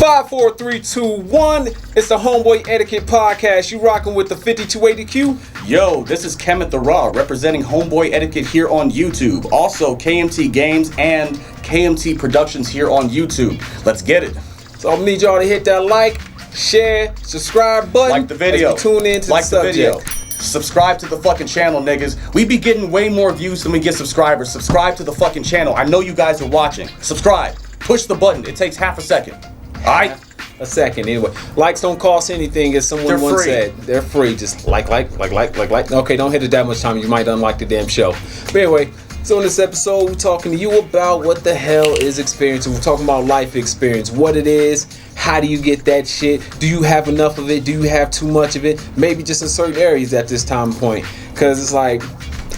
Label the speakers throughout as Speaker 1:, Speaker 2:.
Speaker 1: 5, 4, 3, 2, 1. It's the Homeboy Etiquette podcast. You rocking with the 5280Q?
Speaker 2: Yo, this is Kemet the Raw representing Homeboy Etiquette here on YouTube. Also, KMT Games and KMT Productions here on YouTube. Let's get it.
Speaker 1: So I need y'all to hit that like, share, subscribe button.
Speaker 2: Like the video.
Speaker 1: As we tune into
Speaker 2: like
Speaker 1: the
Speaker 2: video.
Speaker 1: subject.
Speaker 2: Subscribe to the fucking channel, niggas. We be getting way more views than we get subscribers. Subscribe to the fucking channel. I know you guys are watching. Subscribe. Push the button. It takes half a second. Alright?
Speaker 1: A second, anyway. Likes don't cost anything, as someone once said. They're free. Just like. Okay, don't hit it that much time. You might unlike the damn show. But anyway, so in this episode, we're talking to you about what the hell is experience. We're talking about life experience, what it is, how do you get that shit, do you have enough of it, do you have too much of it, maybe just in certain areas at this time point. Because it's like,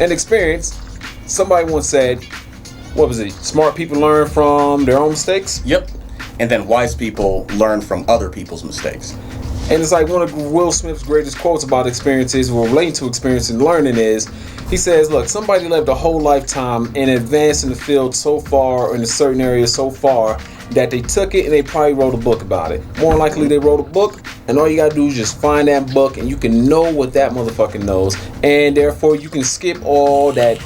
Speaker 1: an experience, somebody once said, what was it, smart people learn from their own mistakes?
Speaker 2: Yep. And then wise people learn from other people's mistakes.
Speaker 1: And it's like one of Will Smith's greatest quotes about experiences, or relating to experience and learning, is he says, look, somebody lived a whole lifetime and advanced in the field so far, or in a certain area so far, that they took it and they probably wrote a book about it. More likely they wrote a book, and all you gotta do is just find that book and you can know what that motherfucker knows, and therefore you can skip all that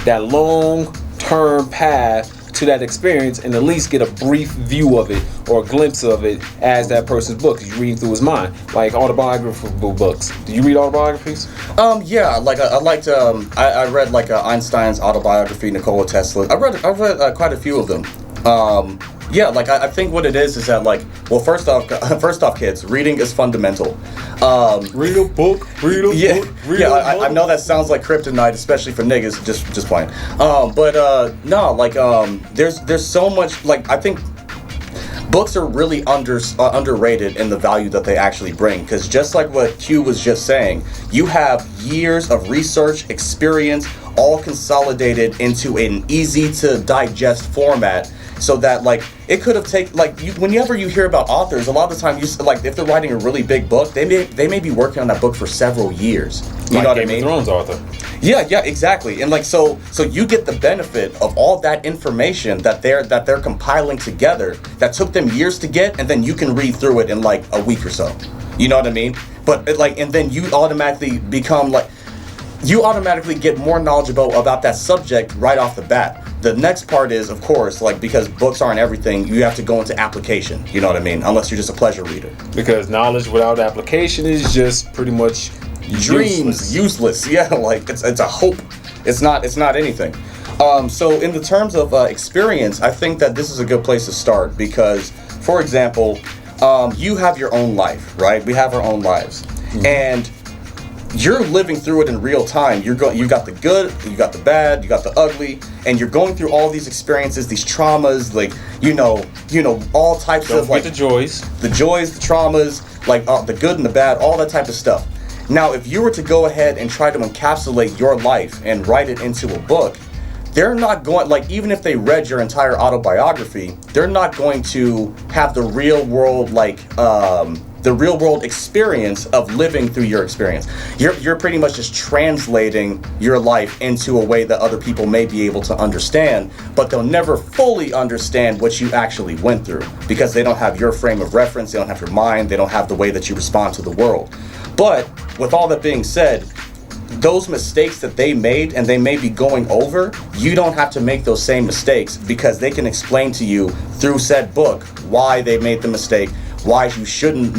Speaker 1: long term path to that experience and at least get a brief view of it or a glimpse of it as that person's book. You read through his mind, like autobiographical books. Do you read autobiographies?
Speaker 2: Yeah, like I read like Einstein's autobiography, Nikola Tesla. I read quite a few of them. Yeah, like I think what it is that, like, well, first off, kids, reading is fundamental.
Speaker 1: Read a book.
Speaker 2: I know that sounds like kryptonite, especially for niggas. Just playing. No, like there's so much. Like, I think books are really underrated in the value that they actually bring. Because just like what Q was just saying, you have years of research experience all consolidated into an easy to digest format. So that, like, it could have taken, like, whenever you hear about authors, a lot of the time, like, if they're writing a really big book, they may be working on that book for several years. You know what I mean?
Speaker 1: Game of Thrones author.
Speaker 2: Yeah, exactly. And like, so you get the benefit of all that information that they're compiling together that took them years to get, and then you can read through it in like a week or so. You know what I mean? But and then you automatically become like, you automatically get more knowledgeable about that subject right off the bat. The next part is, of course, like, because books aren't everything, you have to go into application. You know what I mean? Unless you're just a pleasure reader.
Speaker 1: Because knowledge without application is just pretty much
Speaker 2: useless. Yeah, like it's a hope. It's not anything. So in the terms of experience, I think that this is a good place to start because, for example, you have your own life, right? We have our own lives, and you're living through it in real time. You got the good, you got the bad, you got the ugly, and you're going through all these experiences, these traumas, like, you know, all types of, like,
Speaker 1: the joys,
Speaker 2: the traumas, like the good and the bad, all that type of stuff. Now, if you were to go ahead and try to encapsulate your life and write it into a book, they're not going, like, even if they read your entire autobiography, they're not going to have the real world, like, the real world experience of living through your experience. You're pretty much just translating your life into a way that other people may be able to understand, but they'll never fully understand what you actually went through because they don't have your frame of reference, they don't have your mind, they don't have the way that you respond to the world. But with all that being said, those mistakes that they made and they may be going over, you don't have to make those same mistakes because they can explain to you through said book why they made the mistake, why you shouldn't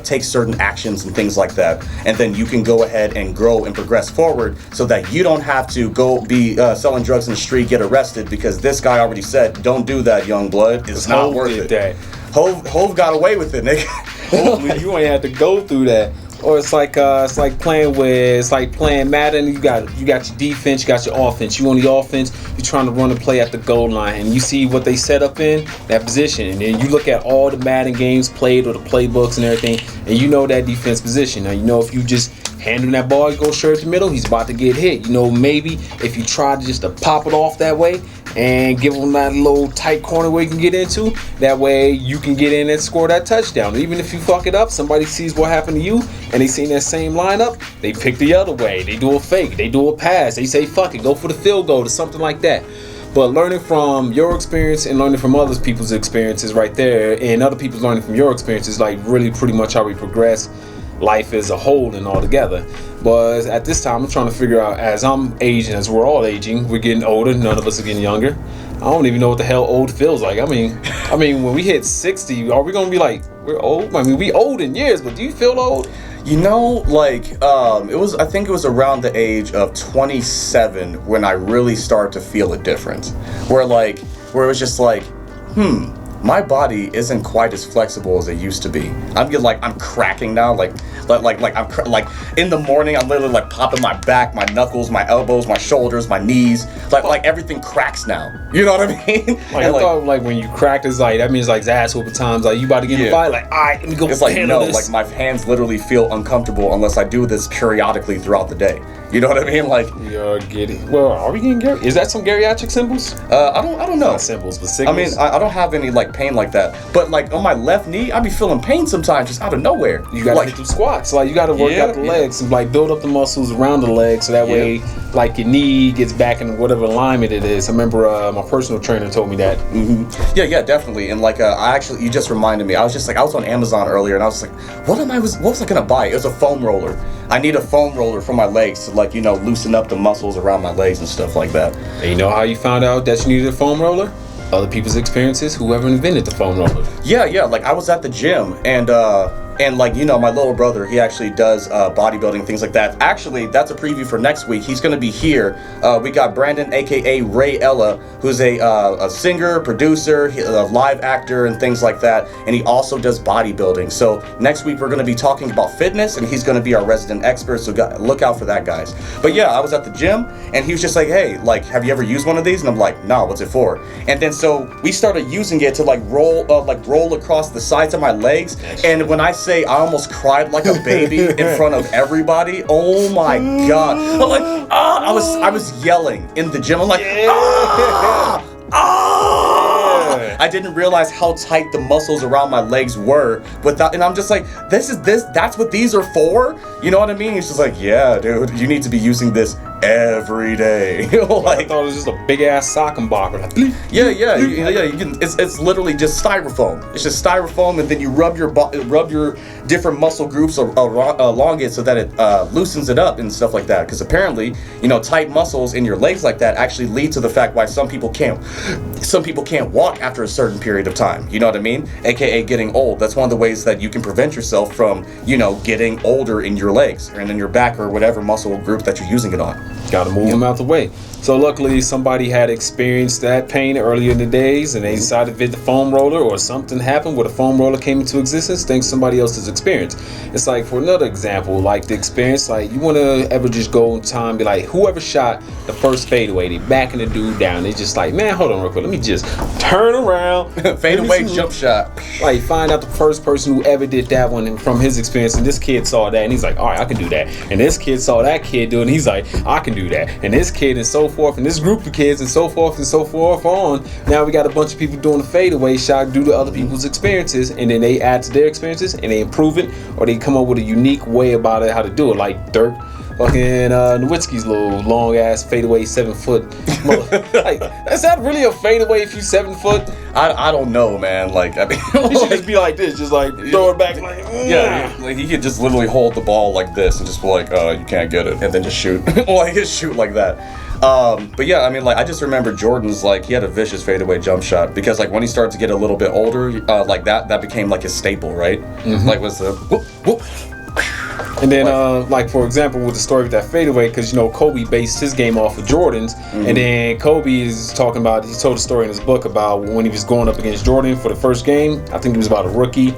Speaker 2: take certain actions and things like that, and then you can go ahead and grow and progress forward so that you don't have to go be selling drugs in the street, get arrested because this guy already said, don't do that, young blood. It's not worth it. Hove got away with it, nigga.
Speaker 1: Hopefully you ain't had to go through that. Or it's like playing Madden. You got your defense, you got your offense. You on the offense, you're trying to run a play at the goal line, and you see what they set up in that position, and then you look at all the Madden games played or the playbooks and everything, and you know that defense position. Now you know if you just hand him that ball, you go straight to the middle, he's about to get hit. You know, maybe if you try to just to pop it off that way and give him that little tight corner where you can get into, that way you can get in and score that touchdown. Even if you fuck it up, somebody sees what happened to you and they seen that same lineup, they pick the other way, they do a fake, they do a pass, they say fuck it, go for the field goal or something like that. But learning from your experience and learning from other people's experiences right there, and other people's learning from your experiences, like really pretty much how we progress life as a whole and all together. But at this time, I'm trying to figure out, as I'm aging, as we're all aging, we're getting older, none of us are getting younger. I don't even know what the hell old feels like. I mean, when we hit 60, are we gonna be like, we're old? I mean, we old in years, but do you feel old?
Speaker 2: You know, like, I think it was around the age of 27 when I really started to feel a difference. Where it was just like, my body isn't quite as flexible as it used to be. I'm cracking now, like in the morning, I'm literally like popping my back, my knuckles, my elbows, my shoulders, my knees, like everything cracks now. You know what I mean?
Speaker 1: I thought when you cracked, it's like, that means like ass whooping times, like you about to get in a fight, like, all right, let me go.
Speaker 2: It's like, no,
Speaker 1: this.
Speaker 2: like my hands literally feel uncomfortable unless I do this periodically throughout the day. You know what I mean? Like,
Speaker 1: you're getting. Well, are we getting Is that some geriatric symbols?
Speaker 2: I don't know.
Speaker 1: Not symbols, but signals.
Speaker 2: I mean, I don't have any like pain like that, but like on my left knee, I be feeling pain sometimes just out of nowhere.
Speaker 1: You gotta hit them squats. Like you gotta work out the legs and like build up the muscles around the legs, so that way, like your knee gets back in whatever alignment it is. I remember my personal trainer told me that.
Speaker 2: Mm-hmm. Yeah, definitely. And like, you just reminded me. I was on Amazon earlier, and I was like, what was I gonna buy? It was a foam roller. I need a foam roller for my legs to loosen up the muscles around my legs and stuff like that.
Speaker 1: And you know how you found out that you needed a foam roller? Other people's experiences, whoever invented the foam roller.
Speaker 2: Yeah, like I was at the gym and like, my little brother, he actually does bodybuilding, things like that. Actually, that's a preview for next week. He's going to be here. We got Brandon, a.k.a. Ray Ella, who's a singer, producer, a live actor, and things like that. And he also does bodybuilding. So next week, we're going to be talking about fitness, and he's going to be our resident expert. So look out for that, guys. But yeah, I was at the gym, and he was just like, hey, like, have you ever used one of these? And I'm like, no, what's it for? And then so we started using it to roll across the sides of my legs. And when I say I almost cried like a baby in front of everybody. Oh my god! I'm like, I was yelling in the gym. I'm like, I didn't realize how tight the muscles around my legs were and I'm just like, that's what these are for? You know what I mean? He's just like, yeah, dude, you need to be using this every day.
Speaker 1: Like, I thought it was just a big ass sock and blocker.
Speaker 2: Yeah. You can. It's literally just styrofoam. It's just styrofoam, and then you rub your different muscle groups along it so that it loosens it up and stuff like that. Because apparently, tight muscles in your legs like that actually lead to the fact why some people can't walk after a certain period of time. You know what I mean? AKA getting old. That's one of the ways that you can prevent yourself from, getting older in your legs and in your back or whatever muscle group that you're using it on.
Speaker 1: Gotta move them out the way. So luckily somebody had experienced that pain earlier in the days and they decided to fit the foam roller, or something happened where the foam roller came into existence thanks to somebody else's experience. It's like, for another example, like the experience, like you want to ever just go in time and be like, whoever shot the first fadeaway, they backing the dude down, they just like, man, hold on real quick, let me just turn around.
Speaker 2: Fadeaway jump shot.
Speaker 1: Like find out the first person who ever did that one from his experience, and this kid saw that and he's like, all right, I can do that. And this kid saw that kid do it and he's like, I can do that. And this kid and so forth, and this group of kids and so forth on. Now we got a bunch of people doing the fadeaway shot due to other people's experiences, and then they add to their experiences and they improve it, or they come up with a unique way about it, how to do it. Like Dirk fucking Nowitzki's little long ass fadeaway 7 foot. Like, is that really a fadeaway if you 7 foot?
Speaker 2: I don't know, man. Like, I mean,
Speaker 1: you should just be like this, just like throw it back, like
Speaker 2: like he could just literally hold the ball like this and just be like, you can't get it, and then just shoot. Like, just shoot like that. But yeah, I mean, like, I just remember Jordan's, like, he had a vicious fadeaway jump shot because, like, when he started to get a little bit older, like that became like his staple, right? Mm-hmm. Like, was the whoop whoop.
Speaker 1: And then, like, for example, with the story with that fadeaway, because, Kobe based his game off of Jordan's. Mm-hmm. And then Kobe is talking about, he told a story in his book about when he was going up against Jordan for the first game. I think he was about a rookie.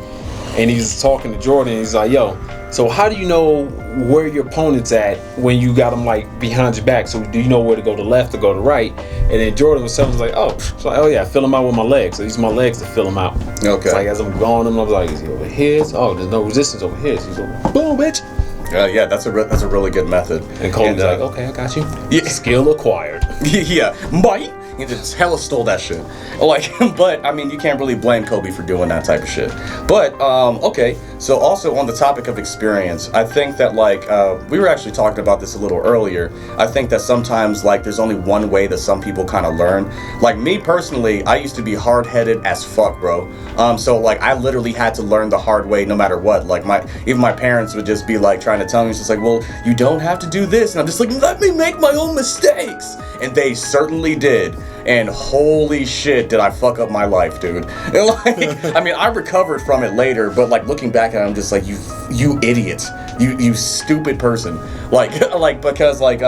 Speaker 1: And he's talking to Jordan. And he's like, yo, so how do you know where your opponent's at when you got him, like, behind your back? So do you know where to go to left or go to right? And then Jordan was telling him, like, oh yeah, fill him out with my legs. So I use my legs to fill him out.
Speaker 2: Okay.
Speaker 1: It's like, as I'm going, I was like, is he over here? Oh, there's no resistance over here. So he's like, boom, bitch.
Speaker 2: Yeah, that's a really good method.
Speaker 1: And Cole's like, okay, I got you. Yeah. Skill acquired.
Speaker 2: Yeah, bye. He just hella stole that shit. Like, but I mean, you can't really blame Kobe for doing that type of shit. But okay, so also on the topic of experience, I think that like we were actually talking about this a little earlier. I think that sometimes like there's only one way that some people kind of learn. Like me personally, I used to be hard-headed as fuck, bro. So like I literally had to learn the hard way no matter what. Like even my parents would just be like trying to tell me, it's just like, well, you don't have to do this, and I'm just like, let me make my own mistakes, and they certainly did. And holy shit, did I fuck up my life, dude. And like, I mean, I recovered from it later, but like looking back at it, I'm just like, you idiot, you stupid person. Like because like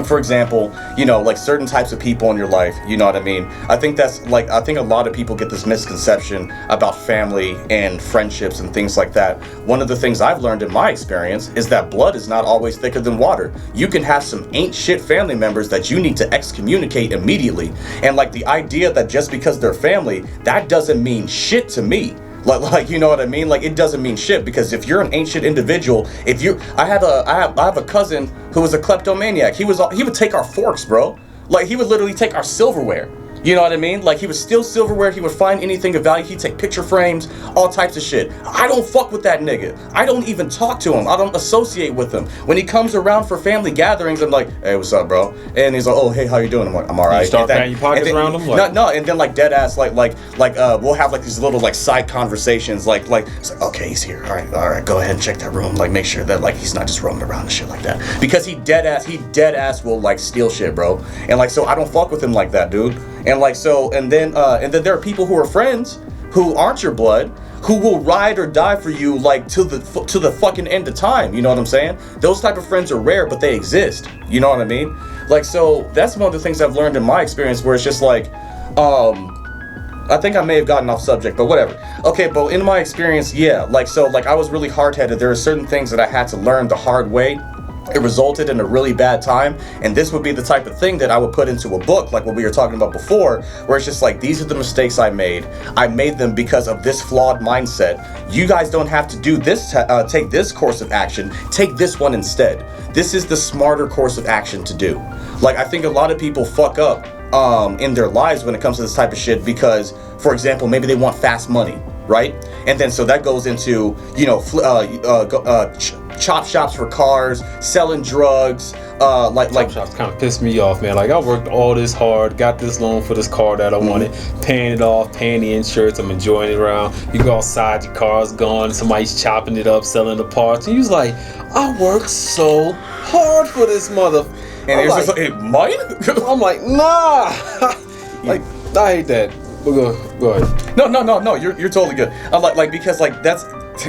Speaker 2: for example, you know, like certain types of people in your life, you know what I mean? I think a lot of people get this misconception about family and friendships and things like that. One of the things I've learned in my experience is that blood is not always thicker than water. You can have some ain't shit family members that you need to excommunicate immediately. And like the idea that just because they're family, that doesn't mean shit to me. Like you know what I mean? Like it doesn't mean shit, because if you're an ancient individual, I have a cousin who was a kleptomaniac. He would take our forks, bro. Like he would literally take our silverware. You know what I mean? Like he would steal silverware, he would find anything of value, he'd take picture frames, all types of shit. I don't fuck with that nigga. I don't even talk to him. I don't associate with him. When he comes around for family gatherings, I'm like, hey, what's up, bro? And he's like, oh, hey, how you doing? I'm like, I'm alright.
Speaker 1: You start patting your pockets around him? Like,
Speaker 2: no, and then like dead ass, like we'll have like these little like side conversations, like it's like, okay, he's here. All right, go ahead and check that room. Like make sure that like he's not just roaming around and shit like that. Because he dead ass will like steal shit, bro. And like so I don't fuck with him like that, dude. And like so, and then there are people who are friends who aren't your blood, who will ride or die for you like to the fucking end of time. You know what I'm saying? Those type of friends are rare, but they exist. You know what I mean? Like so, that's one of the things I've learned in my experience, where it's just like, I think I may have gotten off subject, but whatever. Okay, but in my experience, yeah, like so, like I was really hard-headed. There are certain things that I had to learn the hard way. It resulted in a really bad time, and this would be the type of thing that I would put into a book, like what we were talking about before, where it's just like, these are the mistakes I made them because of this flawed mindset. You guys don't have to do this, take this course of action, take this one instead. This is the smarter course of action to do. Like, I think a lot of people fuck up in their lives when it comes to this type of shit because, for example, maybe they want fast money, right? And then so that goes into, you know, chop shops for cars, selling drugs,
Speaker 1: chop shops kind of pissed me off, man. Like I worked all this hard, got this loan for this car that I wanted, paying it off, paying the insurance, I'm enjoying it around. You go outside, your car's gone, somebody's chopping it up, selling the parts, and you was like, I worked so hard for this mother.
Speaker 2: And it's like, just like, mine?
Speaker 1: I'm like, nah. Like I hate that. But go ahead.
Speaker 2: No, you're totally good. I'm like because like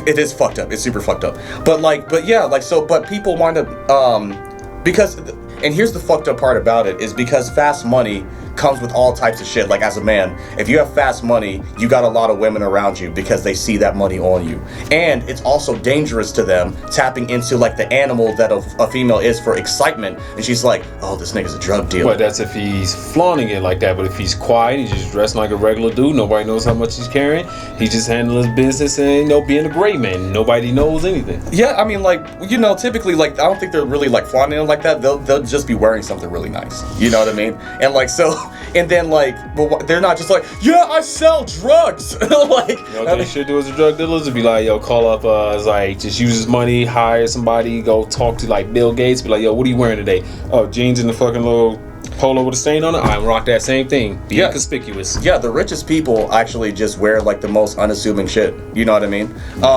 Speaker 2: it is fucked up. It's super fucked up. But yeah, like so. But people wind up because, and here's the fucked up part about it is because fast money comes with all types of shit. Like as a man, if you have fast money, you got a lot of women around you because they see that money on you, and it's also dangerous to them tapping into like the animal that a female is for excitement, and she's like, oh, this nigga's a drug dealer.
Speaker 1: Well, that's if he's flaunting it like that. But if he's quiet, he's just dressing like a regular dude, nobody knows how much he's carrying, he's just handling his business and being a gray man, nobody knows anything.
Speaker 2: Yeah, I mean, like, you know, typically, like, I don't think they're really like flaunting it like that. They'll just be wearing something really nice, you know what I mean? And like so, and then like, but they're not just like, yeah, I sell drugs. Like,
Speaker 1: you know what they should do as a drug dealers? Be like, yo, call up, like, just use his money, hire somebody, go talk to like Bill Gates, be like, yo, what are you wearing today? Oh, jeans and the fucking little polo with a stain on it. I rock that same thing. Be inconspicuous.
Speaker 2: Yeah, the richest people actually just wear like the most unassuming shit. You know what I mean?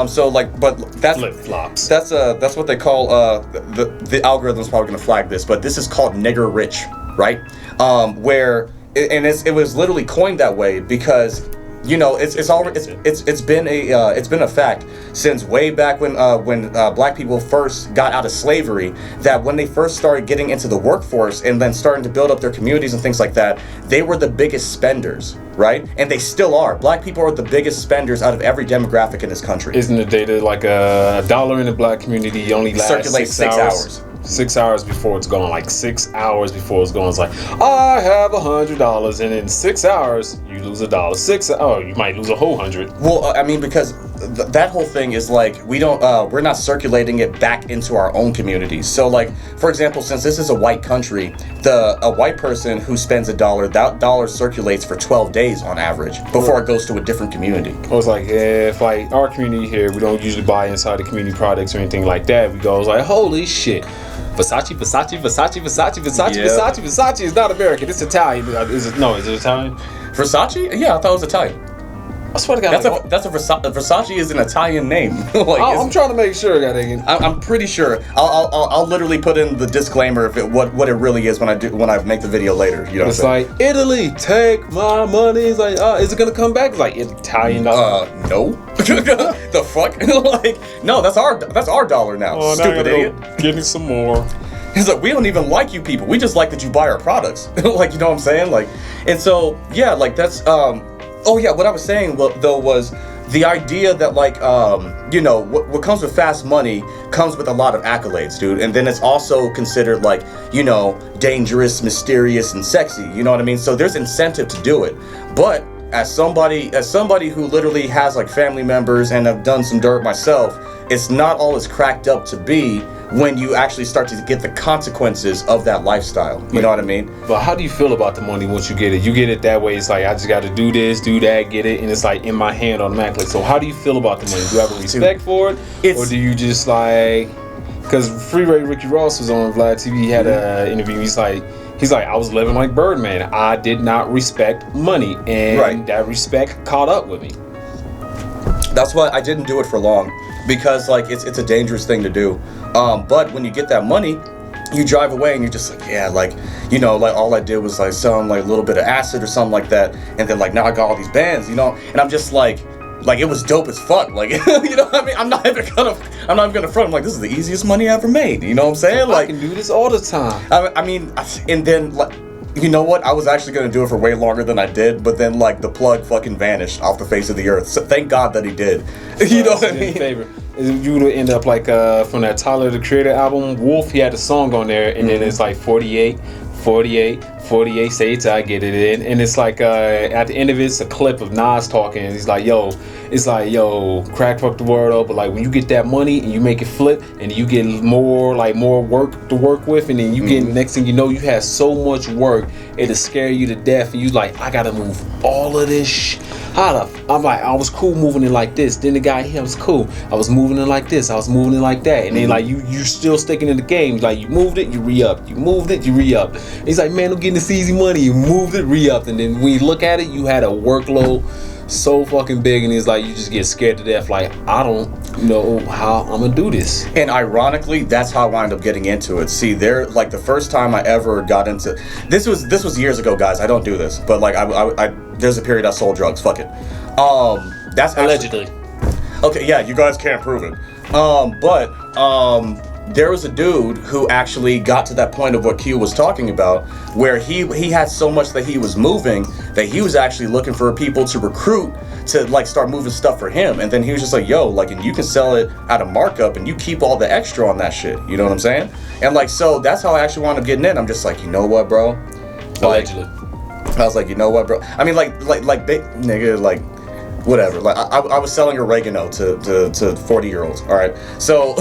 Speaker 2: So like, but that's
Speaker 1: flip flops.
Speaker 2: That's what they call the algorithm's probably gonna flag this, but this is called nigger rich, right? Where it was literally coined that way because, you know, it's been a fact since way back when black people first got out of slavery, that when they first started getting into the workforce and then starting to build up their communities and things like that, they were the biggest spenders, right? And they still are. Black people are the biggest spenders out of every demographic in this country.
Speaker 1: Isn't the data like $1 in the black community only lasts
Speaker 2: circulates 6 hours?
Speaker 1: 6 hours before it's gone. Like 6 hours before it's gone, it's like, I have $100, and in 6 hours you lose $1. You might lose a whole 100.
Speaker 2: Well, I mean, because that whole thing is like we're not circulating it back into our own communities. So like, for example, since this is a white country, a white person who spends $1, that dollar circulates for 12 days on average before it goes to a different community.
Speaker 1: I was like, yeah, if like our community here, we don't usually buy inside the community products or anything like that. We go, like, holy shit. Versace is not American. It's Italian. Is it Italian?
Speaker 2: Versace? Yeah, I thought it was Italian.
Speaker 1: I swear to God,
Speaker 2: Versace is an Italian name. Like,
Speaker 1: I'm trying to make sure, goddamn.
Speaker 2: I'm pretty sure. I'll literally put in the disclaimer of what it really is when I make the video later. You know,
Speaker 1: it's like Italy, take my money. It's like, is it gonna come back? It's like Italian dollar.
Speaker 2: No. The fuck? Like, no, that's our dollar now.
Speaker 1: Oh,
Speaker 2: stupid idiot.
Speaker 1: Give me some more.
Speaker 2: He's like, we don't even like you people. We just like that you buy our products. Like, you know what I'm saying? Like, and so yeah, like that's Oh yeah, what I was saying though was the idea that like you know what comes with fast money comes with a lot of accolades, dude, and then it's also considered like, you know, dangerous, mysterious, and sexy. You know what I mean? So there's incentive to do it, but as somebody who literally has like family members and have done some dirt myself, it's not all as cracked up to be when you actually start to get the consequences of that lifestyle. You know what I mean?
Speaker 1: But how do you feel about the money once you get it? You get it that way. It's like, I just got to do this, do that, get it, and it's like in my hand automatically. So how do you feel about the money? Do you have a respect for it? Or do you just like... Because Freeway Ricky Ross was on Vlad TV, he had an interview. He's like, I was living like Birdman. I did not respect money, and that respect caught up with me.
Speaker 2: That's why I didn't do it for long, because like it's a dangerous thing to do. But when you get that money, you drive away and you're just like, yeah, like, you know, like all I did was like sell like a little bit of acid or something like that, and then like now I got all these bands, you know, and I'm just like it was dope as fuck, like, you know what I mean? I'm not even gonna front. I'm like, this is the easiest money I ever made. You know what I'm saying? Like,
Speaker 1: I can do this all the time.
Speaker 2: I mean, and then like, you know what? I was actually gonna do it for way longer than I did, but then like the plug fucking vanished off the face of the earth. So thank God that he did. You know what I mean?
Speaker 1: Favor. You would end up like from that Tyler the Creator album, Wolf. He had a song on there, and then it's like 48, say it till I get it in, and it's like at the end of it, it's a clip of Nas talking. He's like, yo, crack fuck the world up, but like when you get that money and you make it flip, and you get more work to work with, and then you get next thing you know, you have so much work, it'll scare you to death, and you like, I gotta move all of this. I'm like, I was cool moving it like this. Then the guy here was cool. I was moving it like this. I was moving it like that. And then like you still sticking in the game. Like you moved it, you re-up. You moved it, you re-up. He's like, man, I'm getting this easy money. You moved it, re-up. And then when you look at it, you had a workload so fucking big, and it's like you just get scared to death. Like, I don't know how I'm gonna do this.
Speaker 2: And ironically, that's how I wound up getting into it. See, like the first time I ever got into this was years ago, guys. I don't do this, but like I there's a period I sold drugs. Fuck it. That's
Speaker 1: allegedly.
Speaker 2: Okay, yeah, you guys can't prove it. There was a dude who actually got to that point of what Q was talking about, where he had so much that he was moving that he was actually looking for people to recruit to like start moving stuff for him. And then he was just like, yo, like, and you can sell it at a markup and you keep all the extra on that shit. You know what I'm saying? And like, so that's how I actually wound up getting in. I'm just like, you know what, bro? Like,
Speaker 1: allegedly.
Speaker 2: I was like, you know what, bro? I mean, like big nigga, like, whatever. Like, I was selling oregano to 40-year-olds. All right, so,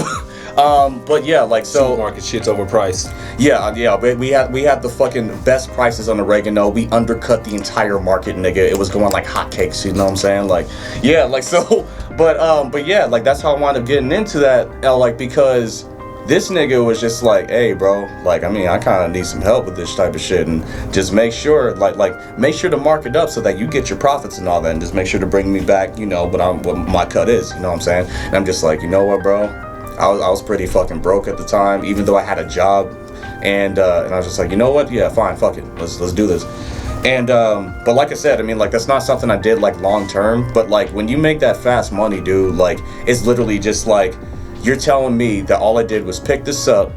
Speaker 2: but yeah, like, so
Speaker 1: supermarket shit's overpriced.
Speaker 2: Yeah. We had the fucking best prices on oregano. We undercut the entire market, nigga. It was going like hotcakes. You know what I'm saying? Like, yeah, like so. But yeah, like that's how I wound up getting into that. Like, because this nigga was just like, hey, bro, like, I mean, I kind of need some help with this type of shit, and just make sure, make sure to mark it up so that you get your profits and all that, and just make sure to bring me back, you know, what my cut is, you know what I'm saying? And I'm just like, you know what, bro? I was pretty fucking broke at the time, even though I had a job, and I was just like, you know what? Yeah, fine, fuck it, let's do this. And but like I said, I mean, like, that's not something I did like long term, but like when you make that fast money, dude, like, it's literally just like, you're telling me that all I did was pick this up,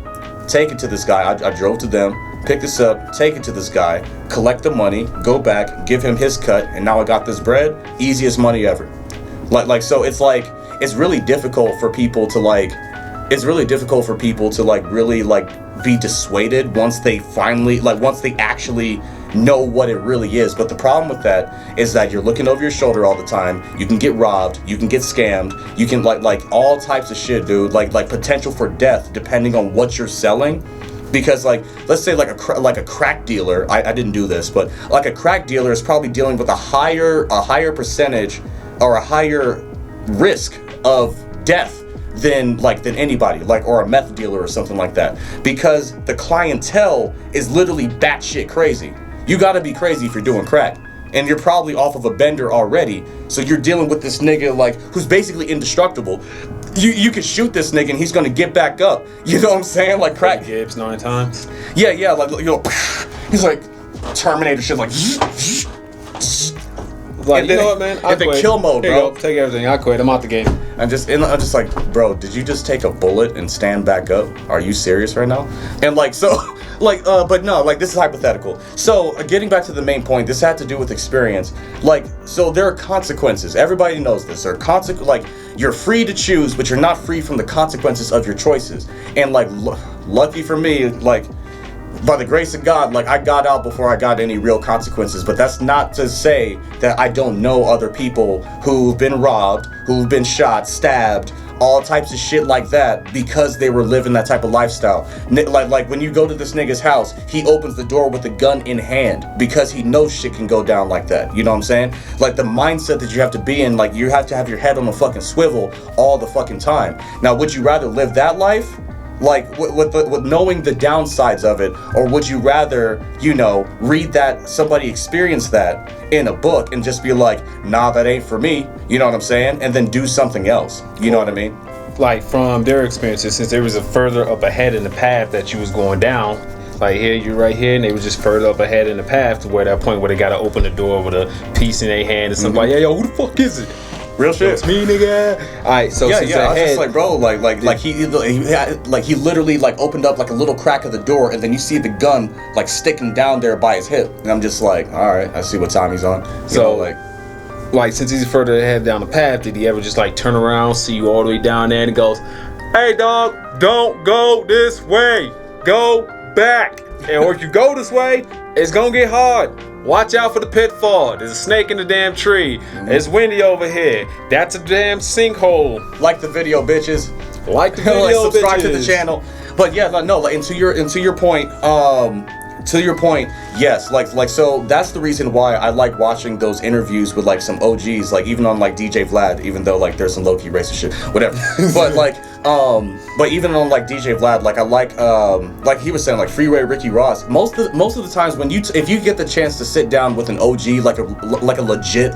Speaker 2: take it to this guy. I drove to them, pick this up, take it to this guy, collect the money, go back, give him his cut, and now I got this bread. Easiest money ever. Like so it's like, it's really difficult for people to like really like be dissuaded once they actually know what it really is. But the problem with that is that you're looking over your shoulder all the time. You can get robbed, you can get scammed, you can like all types of shit, dude. Like potential for death depending on what you're selling. Because like, let's say like a crack dealer, I didn't do this, but like a crack dealer is probably dealing with a higher percentage or a higher risk of death than anybody, or a meth dealer or something like that, because the clientele is literally batshit crazy. You gotta be crazy if you're doing crack, and you're probably off of a bender already, so you're dealing with this nigga who's basically indestructible. You could shoot this nigga and he's gonna get back up. You know what I'm saying? Like crack
Speaker 1: Gibbs 9 times.
Speaker 2: Yeah, he's like Terminator shit, like
Speaker 1: you know what, man? I
Speaker 2: quit. The kill mode, bro.
Speaker 1: Take everything. I quit. I'm out the game.
Speaker 2: I'm just like, bro, did you just take a bullet and stand back up? Are you serious right now? And but no, this is hypothetical. So getting back to the main point, this had to do with experience. So there are consequences. Everybody knows this. There are you're free to choose, but you're not free from the consequences of your choices. And lucky for me, by the grace of God, I got out before I got any real consequences. But that's not to say that I don't know other people who've been robbed, who've been shot, stabbed, all types of shit like that, because they were living that type of lifestyle. Like when you go to this nigga's house, he opens the door with a gun in hand because he knows shit can go down like that. You know what I'm saying? The mindset that you have to be in, you have to have your head on a fucking swivel all the fucking time. Now, would you rather live that life? With knowing the downsides of it, or would you rather, read that somebody experienced that in a book and just be like, nah, that ain't for me, you know what I'm saying, and then do something else, you know what I mean?
Speaker 1: From their experiences, since there was a further up ahead in the path that you was going down, here, you're right here, and they was just further up ahead in the path to where that point where they gotta open the door with a piece in their hand and something yo, who the fuck is it?
Speaker 2: Real shit.
Speaker 1: It's me, nigga. Alright, so since
Speaker 2: I was just bro, he literally opened up a little crack of the door, and then you see the gun sticking down there by his hip, and I'm just like, all right, I see what time he's on.
Speaker 1: Since he's further ahead down the path, did he ever just turn around, see you all the way down there, and goes, hey dog, don't go this way, go back, or if you go this way, it's gonna get hard. Watch out for the pitfall. There's a snake in the damn tree. It's windy over here. That's a damn sinkhole.
Speaker 2: Like the video, bitches.
Speaker 1: Like the video,
Speaker 2: subscribe
Speaker 1: bitches.
Speaker 2: to the channel. But yeah, and to your point, yes, so that's the reason why I like watching those interviews with some OGs, even on DJ Vlad, even though there's some low-key racist shit, whatever. But even on DJ Vlad, I like he was saying, Freeway Ricky Ross. Most of the times when if you get the chance to sit down with an OG, like a legit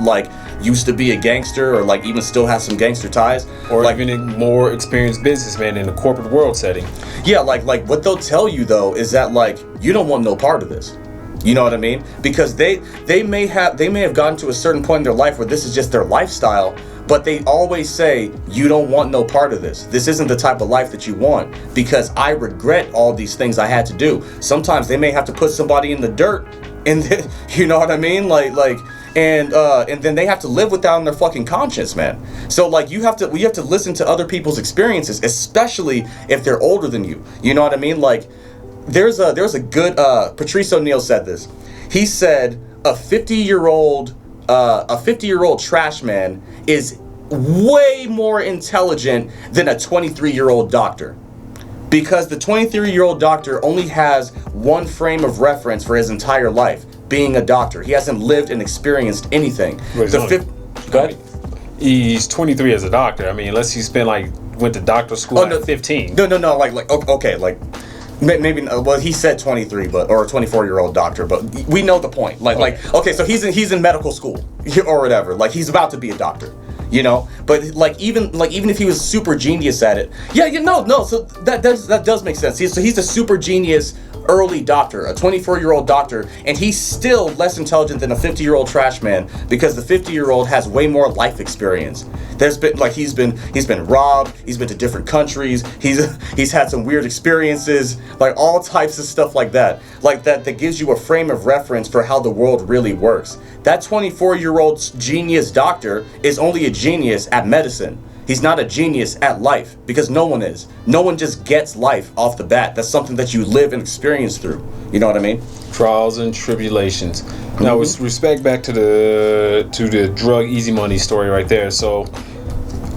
Speaker 2: used to be a gangster, or even still has some gangster ties,
Speaker 1: or even a more experienced businessman in the corporate world setting.
Speaker 2: Yeah, what they'll tell you though is that you don't want no part of this. You know what I mean? Because they may have gotten to a certain point in their life where this is just their lifestyle, but they always say, you don't want no part of this. This isn't the type of life that you want, because I regret all these things I had to do. Sometimes they may have to put somebody in the dirt, and then, you know what I mean? And then they have to live with that on their fucking conscience, man. So we have to listen to other people's experiences, especially if they're older than you. You know what I mean? There's a good Patrice O'Neal said this. He said a 50-year-old trash man is way more intelligent than a 23-year-old doctor, because the 23-year-old doctor only has one frame of reference for his entire life, being a doctor. He hasn't lived and experienced anything.
Speaker 1: Go ahead. He's 23 as a doctor. I mean, unless he's been went to doctor school at 15.
Speaker 2: No. Okay, maybe. Well, he said 23, or a 24-year-old doctor, but we know the point. Okay, so he's in medical school or whatever. He's about to be a doctor, But even if he was super genius at it, So that does make sense. He's a super genius early doctor, a 24-year-old doctor, and he's still less intelligent than a 50-year-old trash man, because the 50-year-old has way more life experience. There's been he's been robbed, he's been to different countries, he's had some weird experiences, all types of stuff like that gives you a frame of reference for how the world really works. That 24-year-old genius doctor is only a genius at medicine. He's not a genius at life, because no one is. No one just gets life off the bat. That's something that you live and experience through. You know what I mean?
Speaker 1: Trials and tribulations. Now, with respect back to the drug easy money story right there. So,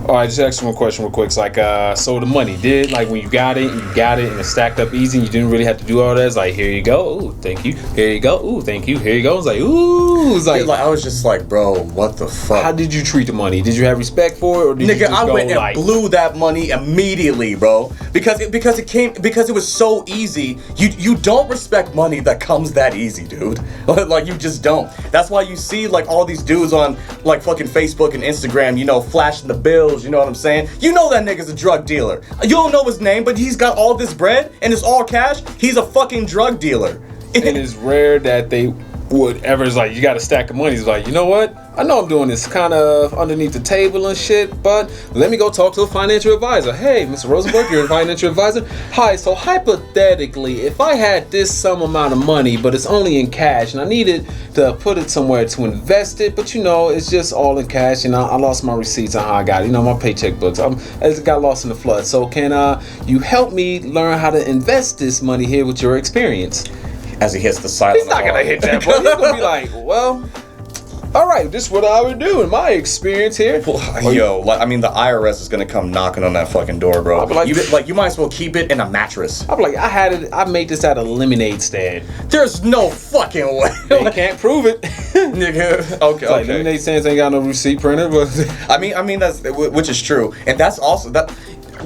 Speaker 1: all right, just ask one question real quick. It's like, so the money did, like, when you got it and it stacked up easy and you didn't really have to do all that. It's like, here you go, ooh, thank you. Here you go, ooh, thank you. Here you go. It's like, ooh. It's like
Speaker 2: I was just like, bro, what the fuck?
Speaker 1: How did you treat the money? Did you have respect for it, or did you just
Speaker 2: I
Speaker 1: go
Speaker 2: went and
Speaker 1: like,
Speaker 2: blew that money immediately, bro. Because it was so easy. You don't respect money that comes that easy, dude. Like, you just don't. That's why you see like all these dudes on like fucking Facebook and Instagram, you know, flashing the bills. You know what I'm saying? You know that nigga's a drug dealer. You don't know his name, but he's got all this bread and it's all cash. He's a fucking drug dealer.
Speaker 1: And it's rare that they would ever, it's like, you got a stack of money. It's like, you know what? I know I'm doing this kind of underneath the table and shit, but let me go talk to a financial advisor. Hey, Mr. Rosenberg, you're a financial advisor? Hi, so hypothetically, if I had this some amount of money, but it's only in cash, and I needed to put it somewhere to invest it, but you know, it's just all in cash, and I lost my receipts on how I got it. You know, my paycheck books. It got lost in the flood. So can you help me learn how to invest this money here with your experience?
Speaker 2: As he hits the silent
Speaker 1: He's not going to hit that, bro. He's going to be like, well, all right, this is what I would do in my experience here.
Speaker 2: Yo, like, I mean, the IRS is gonna come knocking on that fucking door, bro.
Speaker 1: I'll be like,
Speaker 2: you might as well keep it in a mattress.
Speaker 1: I'll be like, I made this at a lemonade stand.
Speaker 2: There's no fucking way.
Speaker 1: They can't prove it.
Speaker 2: Nigga. Okay,
Speaker 1: Like, lemonade stands ain't got no receipt printer, but
Speaker 2: I mean that's, which is true, and that's also that.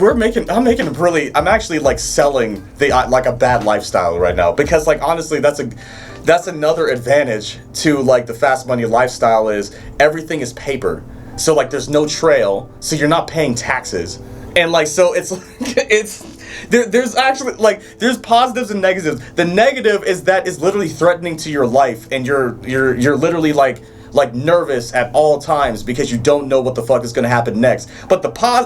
Speaker 2: I'm actually like selling like a bad lifestyle right now, because like honestly that's another advantage to like the fast money lifestyle is everything is paper. So like there's no trail, so you're not paying taxes. And like so it's there's actually like there's positives and negatives. The negative is that it's literally threatening to your life, and you're literally like nervous at all times because you don't know what the fuck is gonna happen next. But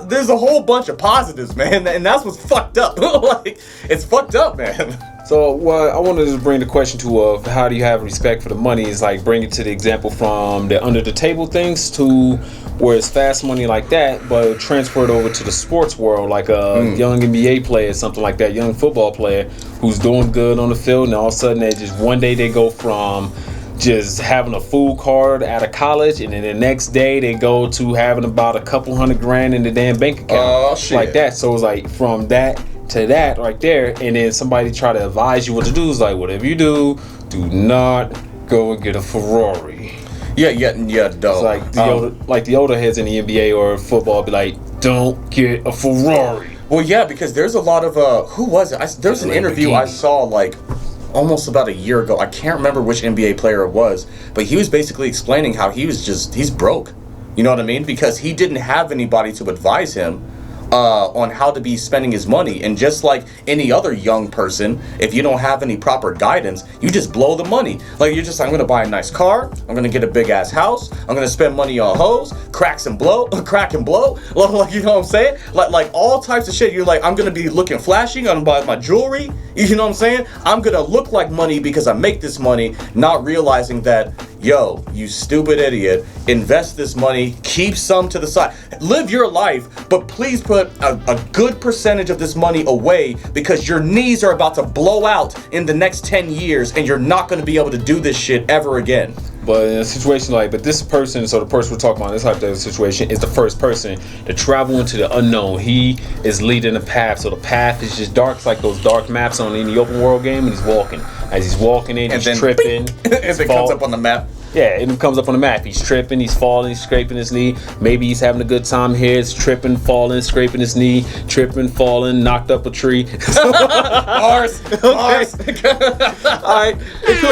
Speaker 2: there's a whole bunch of positives, man, and that's what's fucked up. Like, it's fucked up, man.
Speaker 1: So what I wanted to bring the question to of how do you have respect for the money is like bring it to the example from the under the table things to where it's fast money like that, but transfer it over to the sports world, like a young NBA player, something like that, young football player who's doing good on the field, and all of a sudden one day they go from just having a full card out of college, and then the next day they go to having about a couple $100,000 in the damn bank account.
Speaker 2: Oh, shit.
Speaker 1: Like that. So it's like from that to that right there, and then somebody try to advise you what to do. It's like, whatever you do not go and get a Ferrari.
Speaker 2: Yeah, don't.
Speaker 1: It's like the older heads in the NBA or football be like, don't get a Ferrari.
Speaker 2: Well, yeah, because there's a lot of who was it? There's an interview I saw like almost about a year ago. I can't remember which NBA player it was, but he was basically explaining how he's broke. You know what I mean? Because he didn't have anybody to advise him on how to be spending his money. And just like any other young person, if you don't have any proper guidance, you just blow the money. Like, you're just like, I'm gonna buy a nice car, I'm gonna get a big ass house, I'm gonna spend money on hoes, crack and blow. Like, you know what I'm saying? Like all types of shit. You're like, I'm gonna be looking flashy, I'm gonna buy my jewelry, you know what I'm saying? I'm gonna look like money because I make this money, not realizing that, yo, you stupid idiot, invest this money, keep some to the side, live your life, but please put a good percentage of this money away, because your knees are about to blow out in the next 10 years and you're not going to be able to do this shit ever again.
Speaker 1: But in a situation but this person, so the person we're talking about in this hypothetical situation is the first person to travel into the unknown. He is leading the path, so the path is just dark. It's like those dark maps on any open world game, and he's walking. As he's walking in, he's tripping.
Speaker 2: And it comes up on the map.
Speaker 1: Yeah, it comes up on the map. He's tripping, he's falling, he's scraping his knee. Maybe he's having a good time here. It's tripping, falling, scraping his knee, tripping, falling, knocked up a tree.
Speaker 2: Mars.
Speaker 1: Alright, cool.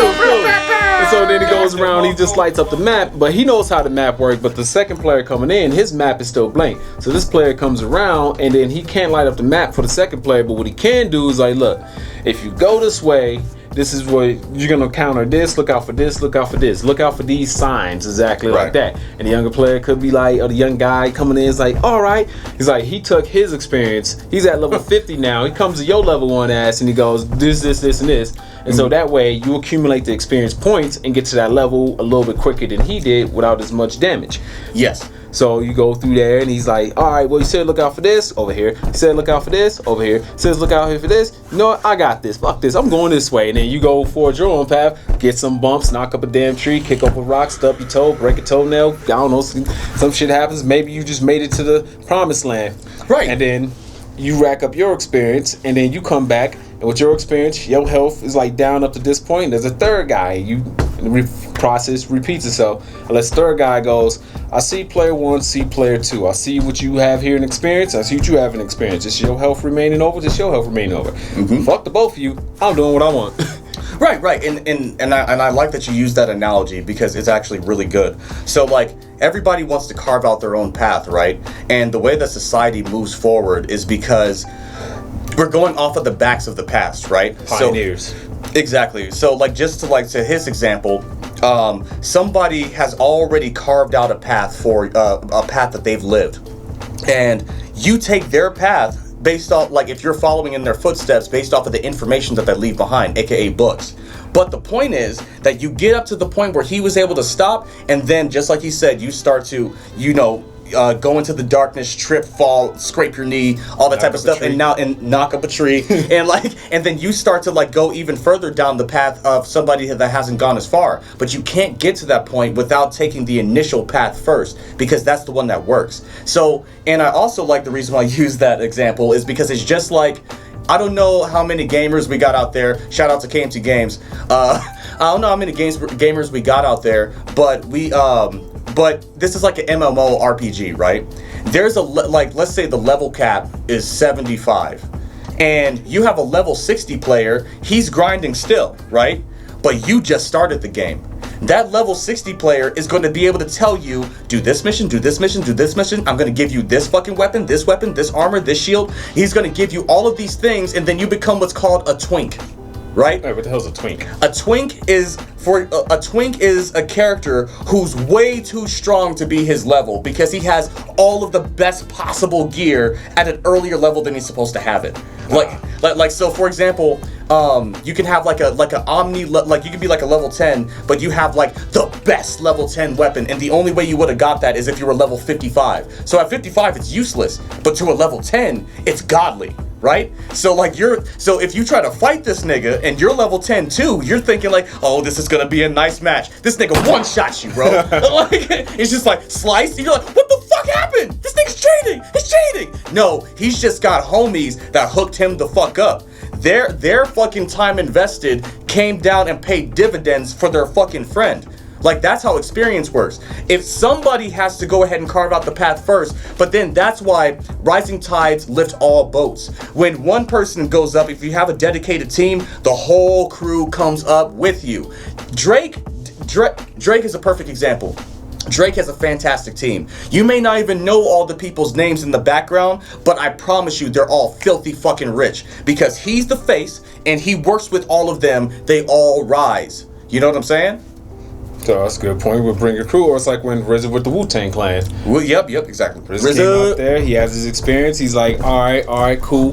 Speaker 1: And so then he goes around, he just lights up the map, but he knows how the map works. But the second player coming in, his map is still blank. So this player comes around, and then he can't light up the map for the second player, but what he can do is like, look, if you go this way, this is what you're gonna counter this. Look out for this. Look out for this. Look out for these signs. Exactly like that. And the younger player could be like, or the young guy coming in is like, all right. He's like, he took his experience. He's at level 50 now. He comes to your level 1 ass and he goes this, and this. And so that way you accumulate the experience points and get to that level a little bit quicker than he did without as much damage.
Speaker 2: Yes.
Speaker 1: So you go through there, and he's like, all right, well, you said look out for this over here. You said look out for this over here. Says look out here for this. You know what? I got this. Fuck this. I'm going this way. And then you go forward your own path, get some bumps, knock up a damn tree, kick up a rock, stub your toe, break a toenail. I don't know. Some shit happens. Maybe you just made it to the promised land.
Speaker 2: Right.
Speaker 1: And then you rack up your experience, and then you come back, and with your experience, your health is like down up to this point. There's a third guy. Process repeats itself. Unless third guy goes, I see player 1, see player 2. I see what you have here in experience. I see what you have in experience. Is your health remaining over? Just your health remaining over. Fuck the both of you. I'm doing what I want.
Speaker 2: Right. And I like that you use that analogy because it's actually really good. So like everybody wants to carve out their own path, right? And the way that society moves forward is because we're going off of the backs of the past, right?
Speaker 1: Pioneers.
Speaker 2: So, exactly. So like just to his example, somebody has already carved out a path for a path that they've lived, and you take their path based off, like if you're following in their footsteps based off of the information that they leave behind, aka books. But the point is that you get up to the point where he was able to stop, and then just like he said, you start to, go into the darkness, trip, fall, scrape your knee, all that type of stuff, and knock up a tree, and then you start to like go even further down the path of somebody that hasn't gone as far. But you can't get to that point without taking the initial path first, because that's the one that works. So, and I also like the reason why I use that example is because it's just like, I don't know how many gamers we got out there. Shout out to KMT Games. I don't know how many gamers we got out there, but but this is like an MMO RPG, right? There's let's say the level cap is 75, and you have a level 60 player. He's grinding still, right? But you just started the game. That level 60 player is going to be able to tell you, do this mission, do this mission, do this mission. I'm going to give you this fucking weapon, this armor, this shield. He's going to give you all of these things, and then you become what's called a twink, right?
Speaker 1: Hey, what the hell's a twink?
Speaker 2: A twink is a character who's way too strong to be his level because he has all of the best possible gear at an earlier level than he's supposed to have it. Like so for example, you can have like a omni, like you could be like a level 10, but you have like the best level 10 weapon, and the only way you would have got that is if you were level 55. So at 55 it's useless, but to a level 10 it's godly. Right? So if you try to fight this nigga and you're level 10 too, you're thinking like, oh, this is gonna be a nice match. This nigga one-shots you, bro. It's just like slice, and you're like, what the fuck happened? This nigga's cheating. He's cheating. No, he's just got homies that hooked him the fuck up. Their fucking time invested came down and paid dividends for their fucking friend. Like, that's how experience works. If somebody has to go ahead and carve out the path first, but then that's why rising tides lift all boats. When one person goes up, if you have a dedicated team, the whole crew comes up with you. Drake is a perfect example. Drake has a fantastic team. You may not even know all the people's names in the background, but I promise you they're all filthy fucking rich. Because he's the face, and he works with all of them, they all rise. You know what I'm saying?
Speaker 1: So that's a good point. We'll bring a crew, or it's like when RZA with the Wu-Tang Clan.
Speaker 2: Well, yep, exactly.
Speaker 1: RZA came out there, he has his experience, he's like, all right, cool.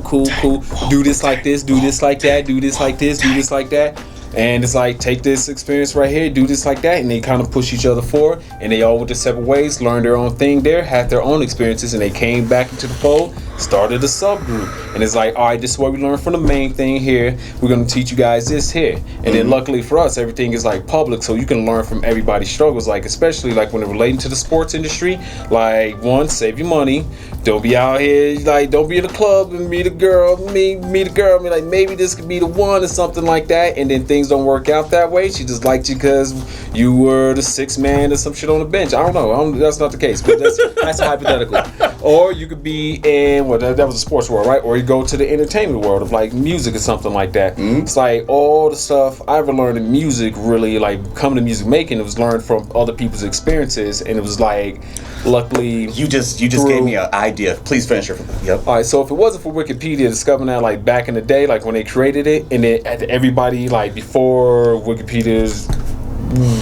Speaker 1: Do this like this, do this like that, do this like this, do this like that. And it's like, take this experience right here, do this like that, and they kind of push each other forward, and they all went their separate ways, learned their own thing there, had their own experiences, and they came back into the fold, started a subgroup. And it's like, all right, this is what we learned from the main thing here. We're going to teach you guys this here. And then luckily for us, everything is like public, so you can learn from everybody's struggles, like especially like when it relating to the sports industry. Like, one, save your money. Don't be out here, like, don't be in the club and meet a girl, meet a girl, like, maybe this could be the one or something like that, and then things don't work out that way. She just liked you because you were the sixth man or some shit on the bench. I don't know. That's not the case, but that's hypothetical. Or you could be in, well, that was the sports world, right? Or you go to the entertainment world of like music or something like that. It's like all the stuff I ever learned in music, really, like coming to music making, it was learned from other people's experiences, and it was like, luckily,
Speaker 2: you just gave me an idea. Please finish it. Yep.
Speaker 1: All right, so if it wasn't for Wikipedia discovering that, like back in the day, like when they created it, and then everybody, like before Wikipedia's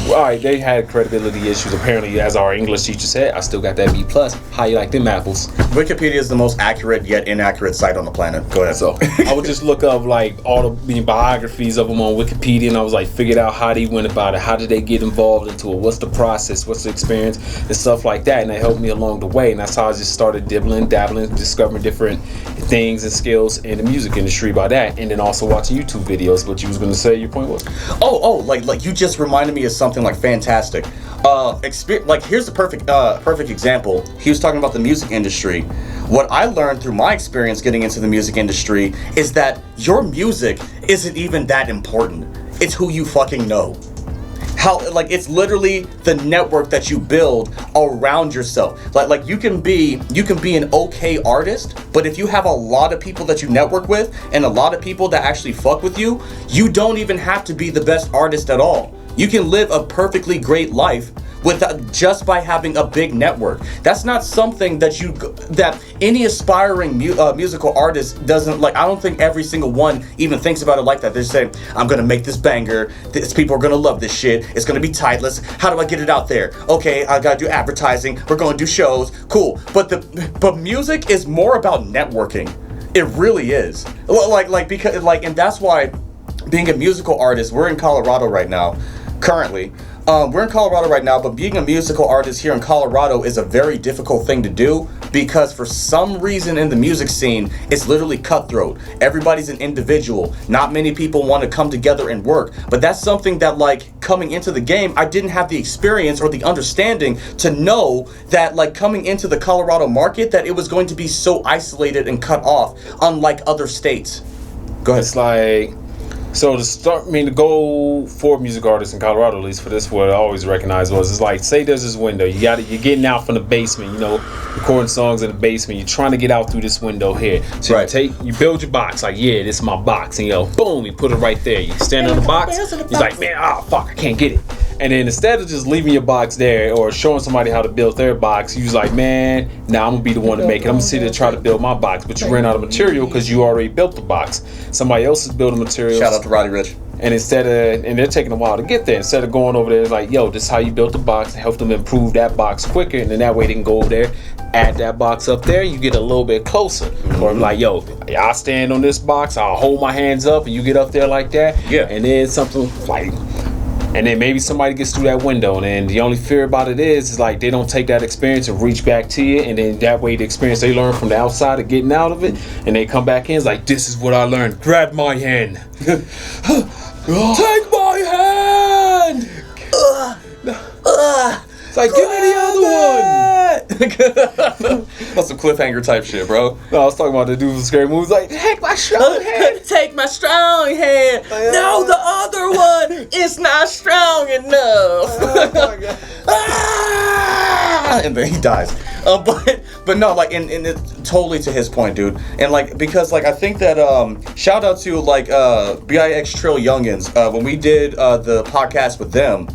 Speaker 1: All right, they had credibility issues. Apparently, as our English teacher said, I still got that B plus. How you like them apples?
Speaker 2: Wikipedia is the most accurate yet inaccurate site on the planet. Go ahead.
Speaker 1: So I would just look up like all the biographies of them on Wikipedia, and I was like, figured out how they went about it. How did they get involved into it? What's the process? What's the experience and stuff like that? And that helped me along the way. And that's how I just started dabbling, discovering different things and skills in the music industry by that, and then also watching YouTube videos. What you was gonna say? Your point was?
Speaker 2: Like you just reminded me of something like fantastic. Like here's the perfect example. He was talking about the music industry. What I learned through my experience getting into the music industry is that your music isn't even that important. It's who you fucking know. How, like, it's literally the network that you build around yourself. Like you can be an okay artist, but if you have a lot of people that you network with and a lot of people that actually fuck with you, you don't even have to be the best artist at all. You can live a perfectly great life just by having a big network. That's not something that any aspiring musical artist doesn't like. I don't think every single one even thinks about it like that. They're saying, I'm gonna make this banger. People are gonna love this shit. It's gonna be tightless. How do I get it out there? Okay, I gotta do advertising. We're gonna do shows. Cool. But music is more about networking. It really is. And that's why being a musical artist, we're in Colorado right now. Currently, we're in Colorado right now, but being a musical artist here in Colorado is a very difficult thing to do because for some reason in the music scene, it's literally cutthroat. Everybody's an individual. Not many people want to come together and work, but that's something that, like, coming into the game, I didn't have the experience or the understanding to know that, like, coming into the Colorado market, that it was going to be so isolated and cut off, unlike other states. Go ahead.
Speaker 1: It's like... So the goal for music artists in Colorado, at least for this, what I always recognized was, it's like, say there's this window, you're getting out from the basement, recording songs in the basement, you're trying to get out through this window here. So right. You build your box, like, yeah, this is my box, and boom, you put it right there. You stand on the box, you're like, man, fuck, I can't get it. And then instead of just leaving your box there or showing somebody how to build their box, you was like, man, now I'm gonna be the one to make it. I'm gonna sit there and try to build my box. But you ran out of material because you already built the box. Somebody else is building materials.
Speaker 2: Shout out to Roddy Rich.
Speaker 1: And and they're taking a while to get there. Instead of going over there, it's like, yo, this is how you built the box, and help them improve that box quicker. And then that way they can go over there, add that box up there, you get a little bit closer. Mm-hmm. Or like, yo, I stand on this box, I'll hold my hands up, and you get up there like that.
Speaker 2: Yeah.
Speaker 1: And then something like... And then maybe somebody gets through that window, and then the only fear about it is like they don't take that experience and reach back to you, and then that way the experience they learn from the outside of getting out of it, and they come back in, it's like, this is what I learned. Grab my hand. Take my hand. It's like, give me the other one.
Speaker 2: That's some cliffhanger type shit, bro.
Speaker 1: No, I was talking about the dude from Scary Movies, like, take my strong hand.
Speaker 2: Take my strong hand. No, the other one is not strong enough. Oh my God. And then he dies. But no, like, and it's totally to his point, dude. And like, because like, I think that shout out to like BIX Trill Youngins when we did the podcast with them.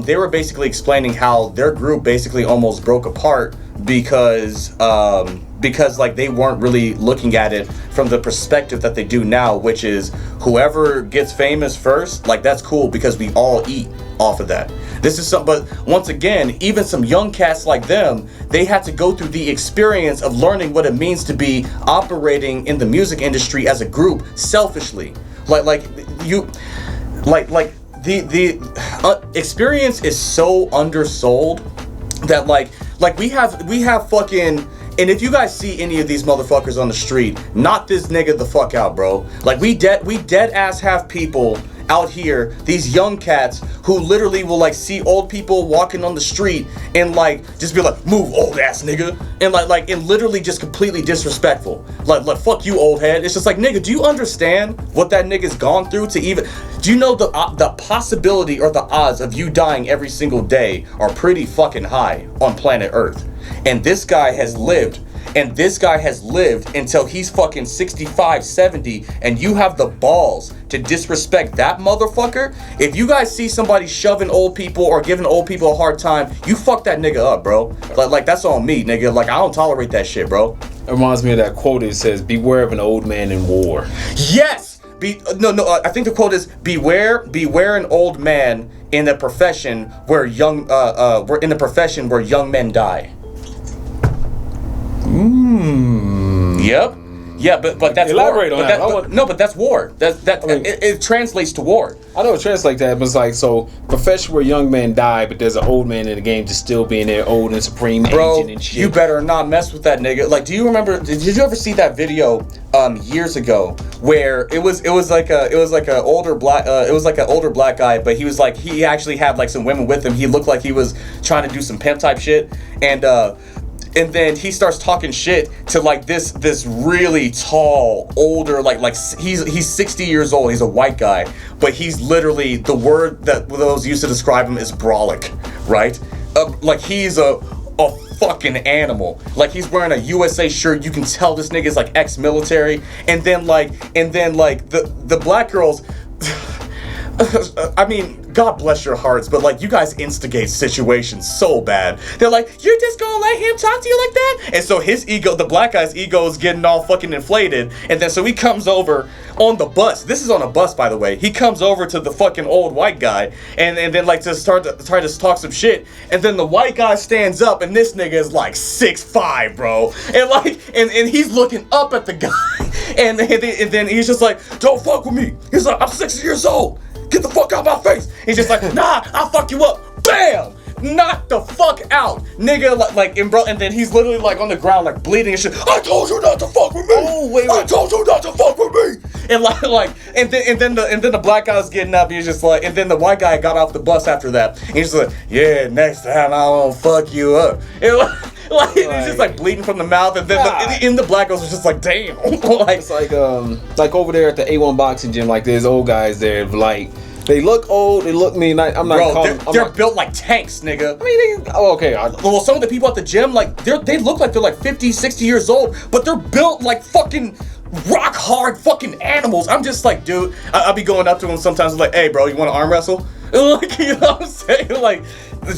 Speaker 2: They were basically explaining how their group basically almost broke apart because like they weren't really looking at it from the perspective that they do now, which is whoever gets famous first, like, that's cool because we all eat off of that. This is but once again, even some young cats like them, they had to go through the experience of learning what it means to be operating in the music industry as a group selfishly. The experience is so undersold that like we have fucking, and if you guys see any of these motherfuckers on the street, knock this nigga the fuck out, bro. Like we dead ass have people out here, these young cats who literally will like see old people walking on the street and like just be like, move, old ass nigga, and like and literally just completely disrespectful. Like fuck you, old head. It's just like, nigga, do you understand what that nigga's gone through to even? Do you know the possibility or the odds of you dying every single day are pretty fucking high on planet Earth? And this guy has lived. And this guy has lived until he's fucking 65, 70, and you have the balls to disrespect that motherfucker? If you guys see somebody shoving old people or giving old people a hard time, you fuck that nigga up, bro. Like that's on me, nigga. Like, I don't tolerate that shit, bro.
Speaker 1: It reminds me of that quote. It says, beware of an old man in war.
Speaker 2: Yes! I think the quote is beware an old man in a profession where young men die. Yep. Yeah, but that's
Speaker 1: elaborate
Speaker 2: war.
Speaker 1: on that.
Speaker 2: No, but that's war. It translates to war.
Speaker 1: I know it translates like that, but it's like, so profession where young men die, but there's an old man in the game just still being there, old and supreme,
Speaker 2: Bro,
Speaker 1: agent and shit.
Speaker 2: you better not mess with that nigga. Like, do you remember? Did you ever see that video years ago where it was like an older black guy, but he actually had like some women with him. He looked like he was trying to do some pimp type shit, and then he starts talking shit to like this really tall, older, like he's 60 years old. He's a white guy, but he's literally, the word that those used to describe him is brolic, right? Like he's a fucking animal. Like he's wearing a USA shirt. You can tell this nigga is like ex-military. And then the black girls. I mean, God bless your hearts, but like you guys instigate situations so bad. They're like, you're just gonna let him talk to you like that? And so his ego, the black guy's ego, is getting all fucking inflated. And then so he comes over on the bus. This is on a bus, by the way. He comes over to the fucking old white guy and then like to try to talk some shit. And then the white guy stands up, and this nigga is like 6'5", bro. And like and he's looking up at the guy, and then he's just like, don't fuck with me. He's like, I'm 60 years old. Get the fuck out my face. He's just like, nah, I'll fuck you up. Bam! Knock the fuck out. Nigga, and then he's literally like on the ground, like bleeding and shit. I told you not to fuck with me.
Speaker 1: Oh, wait.
Speaker 2: I told you not to fuck with me. And and then the black guy was getting up. He's just like, and then the white guy got off the bus after that. And he's just like, yeah, next time I won't fuck you up. And he's just like bleeding from the mouth, and then the black girls was just like, damn.
Speaker 1: It's like over there at the A1 boxing gym, like there's old guys there, like they look old, they look mean. I'm not calling them.
Speaker 2: They're built like tanks, nigga.
Speaker 1: I mean, okay.
Speaker 2: Well, some of the people at the gym, like they look like they're like 50, 60 years old, but they're built like fucking rock hard fucking animals. I'm just like, dude, I'll be going up to them sometimes like, hey, bro, you want to arm wrestle? Like, you know what I'm saying? Like,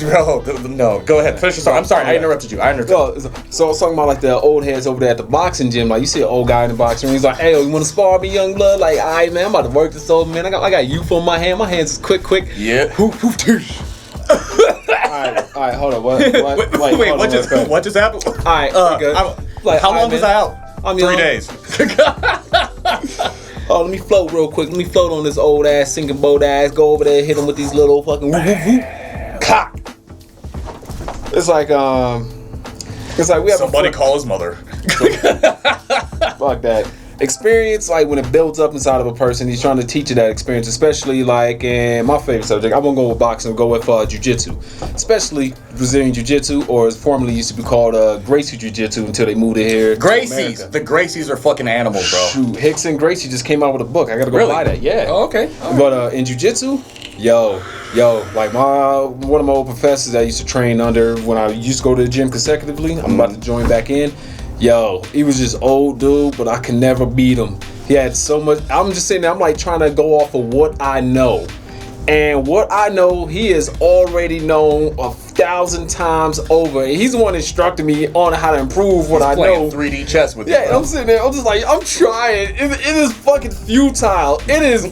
Speaker 2: bro, no, go ahead, finish your story. I'm sorry, I interrupted you. So I was talking about like the old heads over there at the boxing gym. Like, you see an old guy in the boxing ring, he's like, hey, you want to spar me, young blood? Like, all right, man, I'm about to work this old man. I got youth on my hand. My hands is quick. Yeah.
Speaker 1: Hoof, all right, hold on.
Speaker 2: Wait, what just happened?
Speaker 1: All right, good.
Speaker 2: How long was I out?
Speaker 1: I'm
Speaker 2: 3 days.
Speaker 1: Oh, let me float real quick. Let me float on this old ass sinking boat ass. Go over there, hit him with these little fucking cock. It's like we have
Speaker 2: somebody call his mother.
Speaker 1: Fuck that. Experience, like when it builds up inside of a person, he's trying to teach you that experience, especially like in my favorite subject. I'm gonna go with boxing, go with jiu-jitsu, especially Brazilian jiu-jitsu, or as formerly used to be called Gracie jiu-jitsu until they moved it here.
Speaker 2: Gracie's, the Gracies are fucking animals, bro.
Speaker 1: Shoot, Hicks and Gracie just came out with a book. I gotta go buy that. Yeah.
Speaker 2: Oh, okay. Right.
Speaker 1: But in jiu-jitsu, yo, like one of my old professors that I used to train under when I used to go to the gym consecutively. I'm about to join back in. Yo, he was just old dude, but I can never beat him. He had so much. I'm just sitting there, I'm like trying to go off of what I know. And what I know, he is already known 1,000 times over. And he's the one instructing me on how to improve what I know.
Speaker 2: 3D chess with you.
Speaker 1: Yeah, I'm sitting there, I'm just like, I'm trying. It is fucking futile. It is.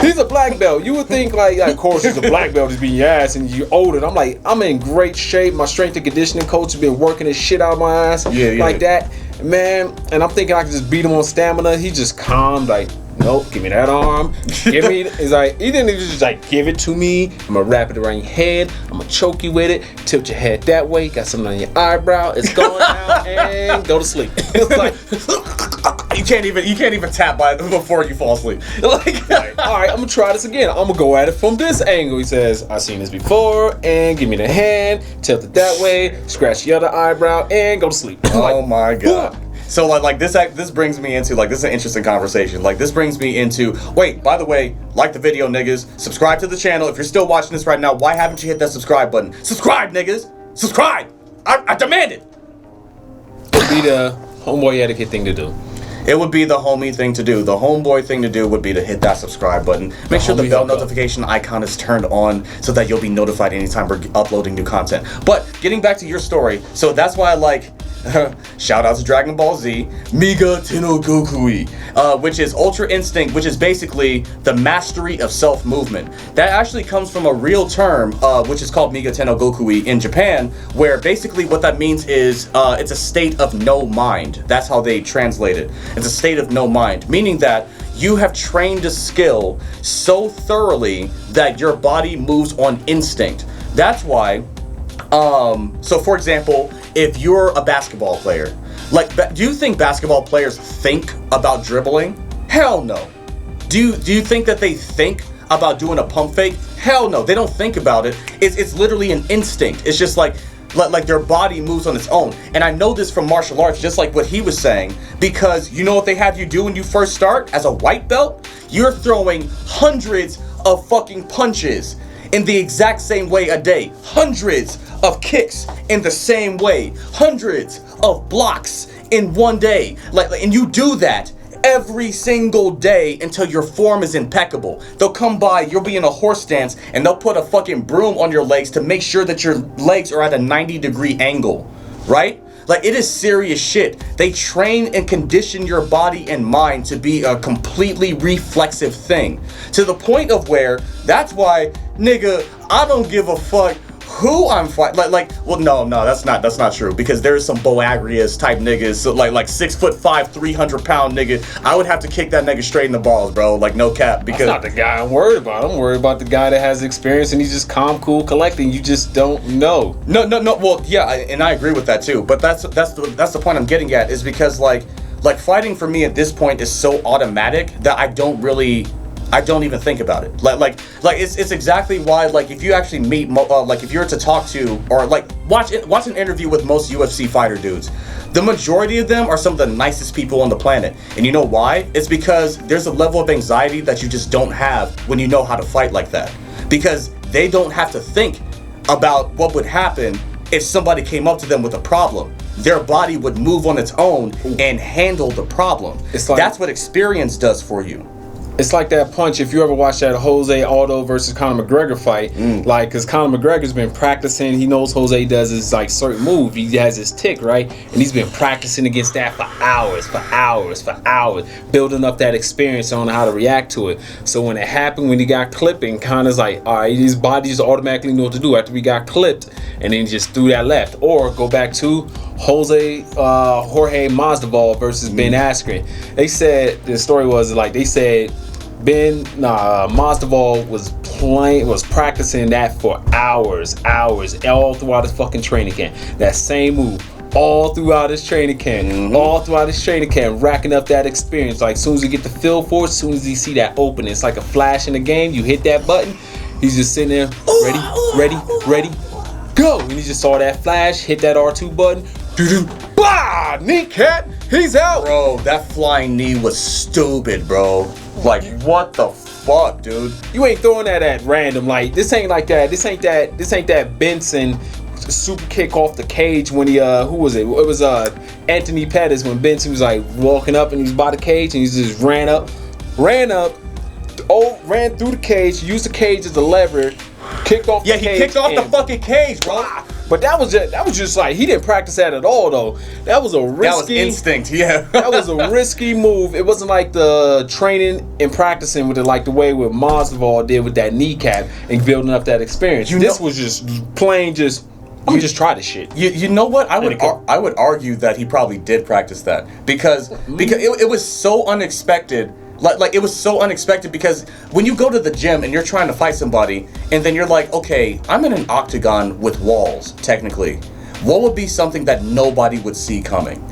Speaker 1: He's a black belt. You would think like of course he's a black belt, just being your ass and you're older. And I'm like, I'm in great shape. My strength and conditioning coach has been working his shit out of my ass. Like that. Man, and I'm thinking I can just beat him on stamina. He just calm, like, nope, give me that arm. He's like, he didn't even just like give it to me. I'm gonna wrap it around your head. I'm gonna choke you with it. Tilt your head that way. Got something on your eyebrow. It's going out and go to sleep. It's like
Speaker 2: you can't even tap by before you fall asleep.
Speaker 1: Like, all right, I'm gonna try this again. I'm gonna go at it from this angle. He says, I've seen this before, and give me the hand, tilt it that way, scratch the other eyebrow, and go to sleep.
Speaker 2: Oh my god. So like this brings me into like, this is an interesting conversation. Like this brings me into, wait, by the way, like the video, niggas, subscribe to the channel. If you're still watching this right now, why haven't you hit that subscribe button? Subscribe, niggas, subscribe. I demand it.
Speaker 1: It'd be the homeboy etiquette thing to do.
Speaker 2: It would be the homie thing to do. The homeboy thing to do would be to hit that subscribe button. Make sure the bell notification icon is turned on so that you'll be notified anytime we're uploading new content. But getting back to your story, so that's why I like shout out to Dragon Ball Z, Miga Tenno Gokui, which is Ultra Instinct, which is basically the mastery of self-movement. That actually comes from a real term, which is called Miga Tenno Gokui in Japan, where basically what that means is it's a state of no mind. That's how they translate it. It's a state of no mind, meaning that you have trained a skill so thoroughly that your body moves on instinct. That's why, so for example, if you're a basketball player, like, do you think basketball players think about dribbling? Hell no. Do you think that they think about doing a pump fake? Hell no, they don't think about it. It's literally an instinct. It's just like their body moves on its own. And I know this from martial arts, just like what he was saying, because you know what they have you do when you first start as a white belt? You're throwing hundreds of fucking punches in the exact same way a day. Hundreds of kicks in the same way. Hundreds of blocks in one day. And you do that every single day until your form is impeccable. They'll come by, you'll be in a horse stance, and they'll put a fucking broom on your legs to make sure that your legs are at a 90-degree angle, right? Like, it is serious shit. They train and condition your body and mind to be a completely reflexive thing. To the point of where, that's why, nigga, I don't give a fuck who I'm fighting. Well, no, that's not true, because there's some Boagrius type niggas, so like 6'5", 300-pound nigga. I would have to kick that nigga straight in the balls, bro. Like, no cap. Because
Speaker 1: that's not the guy I'm worried about. I'm worried about the guy that has experience and he's just calm, cool, collecting. You just don't know.
Speaker 2: No. Well, yeah, and I agree with that too. But that's the point I'm getting at, is because like fighting for me at this point is so automatic that I don't even think about it. Like it's exactly why, like, if you actually meet, like, if you were to talk to, or like watch an interview with most UFC fighter dudes, the majority of them are some of the nicest people on the planet. And you know why? It's because there's a level of anxiety that you just don't have when you know how to fight like that. Because they don't have to think about what would happen if somebody came up to them with a problem. Their body would move on its own and handle the problem. That's what experience does for you.
Speaker 1: It's like that punch, if you ever watch that Jose Aldo versus Conor McGregor fight, like, because Conor McGregor's been practicing, he knows Jose does his, like, certain move, he has his tick, right? And he's been practicing against that for hours, building up that experience on how to react to it. So when it happened, when he got clipped, and Conor's like, all right, his body just automatically knew what to do after he got clipped, and then he just threw that left. Or go back to Jorge Masvidal versus Ben Askren. They said, the story was like, they said Masvidal was practicing that for hours, all throughout his fucking training camp. That same move, all throughout his training camp, racking up that experience. Like, as soon as you get the feel for it, as soon as you see that opening, it's like a flash in the game. You hit that button, he's just sitting there, ready, go. And he just saw that flash, hit that R2 button, bah, kneecap, he's out. Bro, that flying knee was stupid, bro. Like, what the fuck, dude? You ain't throwing that at random. Like, this ain't like that. This ain't that Benson super kick off the cage when he who was it? It was Anthony Pettis, when Benson was like walking up and he was by the cage and he just ran up, ran through the cage, used the cage as a lever, kicked off the cage.
Speaker 2: Yeah, he kicked off the fucking cage, bro.
Speaker 1: But that was just like, he didn't practice that at all, though. That was
Speaker 2: instinct, yeah.
Speaker 1: That was a risky move. It wasn't like the training and practicing with it, like the way what Masvidal did with that kneecap and building up that experience. This was just plain, just try this shit.
Speaker 2: You know what? I would argue that he probably did practice that because it was so unexpected. Like it was so unexpected, because when you go to the gym and you're trying to fight somebody and then you're like, okay, I'm in an octagon with walls, technically. What would be something that nobody would see coming?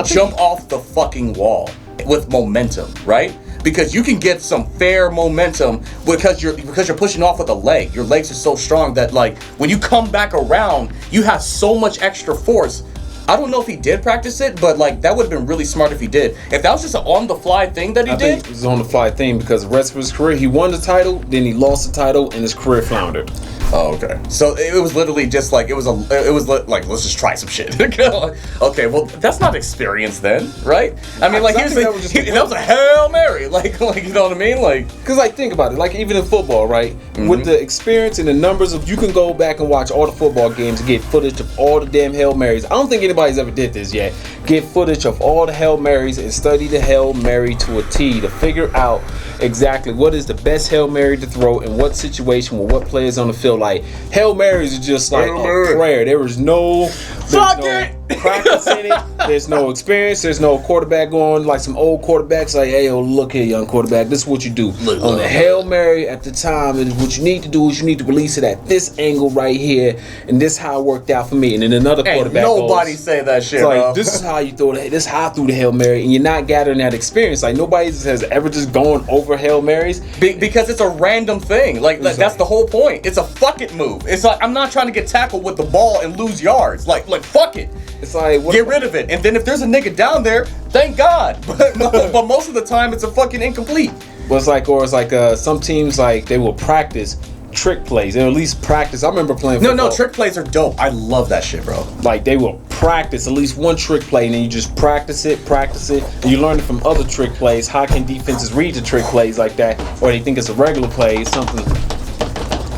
Speaker 2: Jump off the fucking wall with momentum, right? Because you can get some fair momentum because you're pushing off with a leg. Your legs are so strong that, like, when you come back around, you have so much extra force. I don't know if he did practice it, but like, that would have been really smart if he did. If that was just an on-the-fly thing that he did.
Speaker 1: I think it was an on-the-fly thing, because the rest of his career, he won the title, then he lost the title, and his career floundered.
Speaker 2: Oh, okay. So it was literally just like like let's just try some shit. Okay, well that's not experience then, right? I mean, like that was a Hail Mary, like you know what I mean, like
Speaker 1: because like think about it, like even in football, right?
Speaker 2: Mm-hmm.
Speaker 1: With the experience and the numbers of you can go back and watch all the football games and get footage of all the damn Hail Marys. I don't think anybody's ever did this yet. Get footage of all the Hail Marys and study the Hail Mary to a T to figure out exactly what is the best Hail Mary to throw in what situation with what players on the field. Like Hail Marys are just like a prayer. There is no practice in it. There's no experience. There's no quarterback going like some old quarterbacks like, hey, look here, young quarterback. This is what you do. On the Hail Mary at the time, and what you need to do is you need to release it at this angle right here, and this is how it worked out for me. And then another quarterback
Speaker 2: nobody say that shit,
Speaker 1: like,
Speaker 2: bro.
Speaker 1: this is how you throw this is how I threw the Hail Mary, and you're not gathering that experience. Like nobody has ever just gone over Hail Marys.
Speaker 2: Because it's a random thing. Like that's the whole point. It's a fuck it move. It's like I'm not trying to get tackled with the ball and lose yards. Like fuck it.
Speaker 1: It's like
Speaker 2: get rid of it. And then if there's a nigga down there, thank God. But most of the time it's a fucking incomplete.
Speaker 1: Well, it's like some teams like they will practice trick plays. They'll at least practice. I remember playing football.
Speaker 2: No, trick plays are dope. I love that shit, bro.
Speaker 1: Like they will practice at least one trick play, and then you just practice it, and you learn it from other trick plays. How can defenses read the trick plays like that, or they think it's a regular play, something,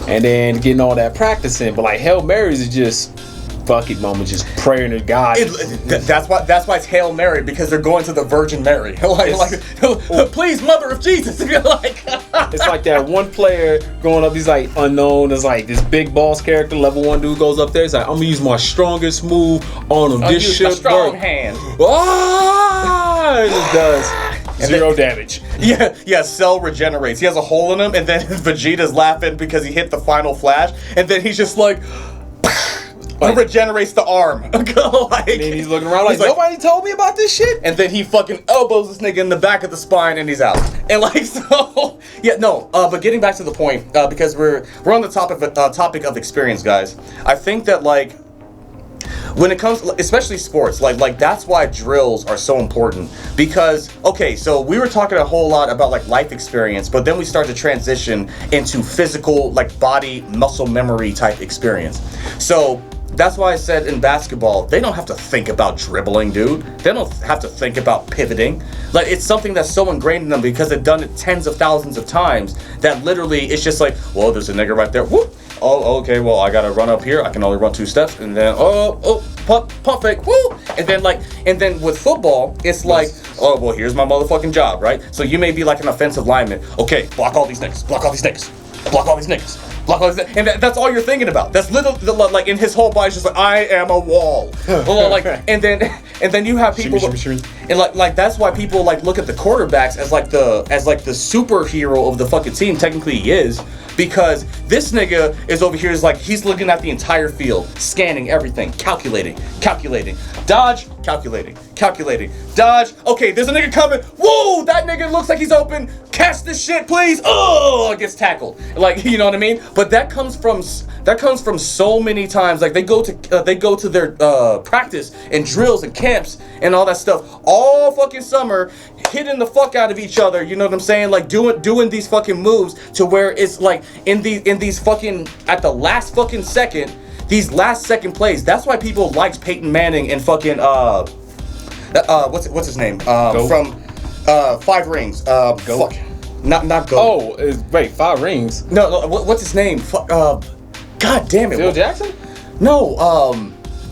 Speaker 1: and then getting all that practice in. But like Hail Marys is just fuck it moment, just praying to God.
Speaker 2: That's why it's Hail Mary, because they're going to the Virgin Mary. Please, Mother of Jesus.
Speaker 1: It's like that one player going up, he's like unknown. It's like this big boss character, level 1 dude goes up there. He's like, I'm gonna use my strongest move on him. This shit work.
Speaker 2: Strong hand.
Speaker 1: Ah! And it does. Zero damage.
Speaker 2: Yeah, Cell regenerates. He has a hole in him, and then Vegeta's laughing because he hit the final flash, and then he's just like regenerates the arm. And
Speaker 1: then he's looking around like, nobody told me about this shit.
Speaker 2: And then he fucking elbows this nigga in the back of the spine, and he's out. And but getting back to the point, because we're on the topic of experience, guys. I think that when it comes, especially sports, like that's why drills are so important. Because okay, so we were talking a whole lot about life experience, but then we start to transition into physical, body muscle memory type experience. So that's why I said in basketball, they don't have to think about dribbling, dude. They don't have to think about pivoting. It's something that's so ingrained in them because they've done it tens of thousands of times that literally it's just like, well, there's a nigga right there. Whoop. Oh, okay, well, I gotta run up here. I can only run 2 steps, and then pump fake, woo! And then with football, it's like, oh, well, here's my motherfucking job, right? So you may be like an offensive lineman. Okay, block all these niggas, block all these niggas, block all these niggas. And that's all you're thinking about. That's literally in his whole body, just like, I am a wall. And then you have people, and that's why people look at the quarterbacks as the superhero of the fucking team. Technically, he is, because this nigga is over here he's looking at the entire field, scanning everything, calculating, dodge, calculating, dodge. Okay, there's a nigga coming. Whoa, that nigga looks like he's open. Catch this shit, please. Oh, gets tackled. You know what I mean? But that comes from so many times. They go to their practice and drills and camps and all that stuff all fucking summer, hitting the fuck out of each other. You know what I'm saying? Doing these fucking moves to where it's in these fucking at the last fucking second. These last second plays. That's why people liked Peyton Manning and fucking what's his name? From 5 Rings. Goat. Fuck. Not Goat.
Speaker 1: Oh, wait, 5 Rings.
Speaker 2: No, what's his name? God damn it.
Speaker 1: Phil Jackson?
Speaker 2: No,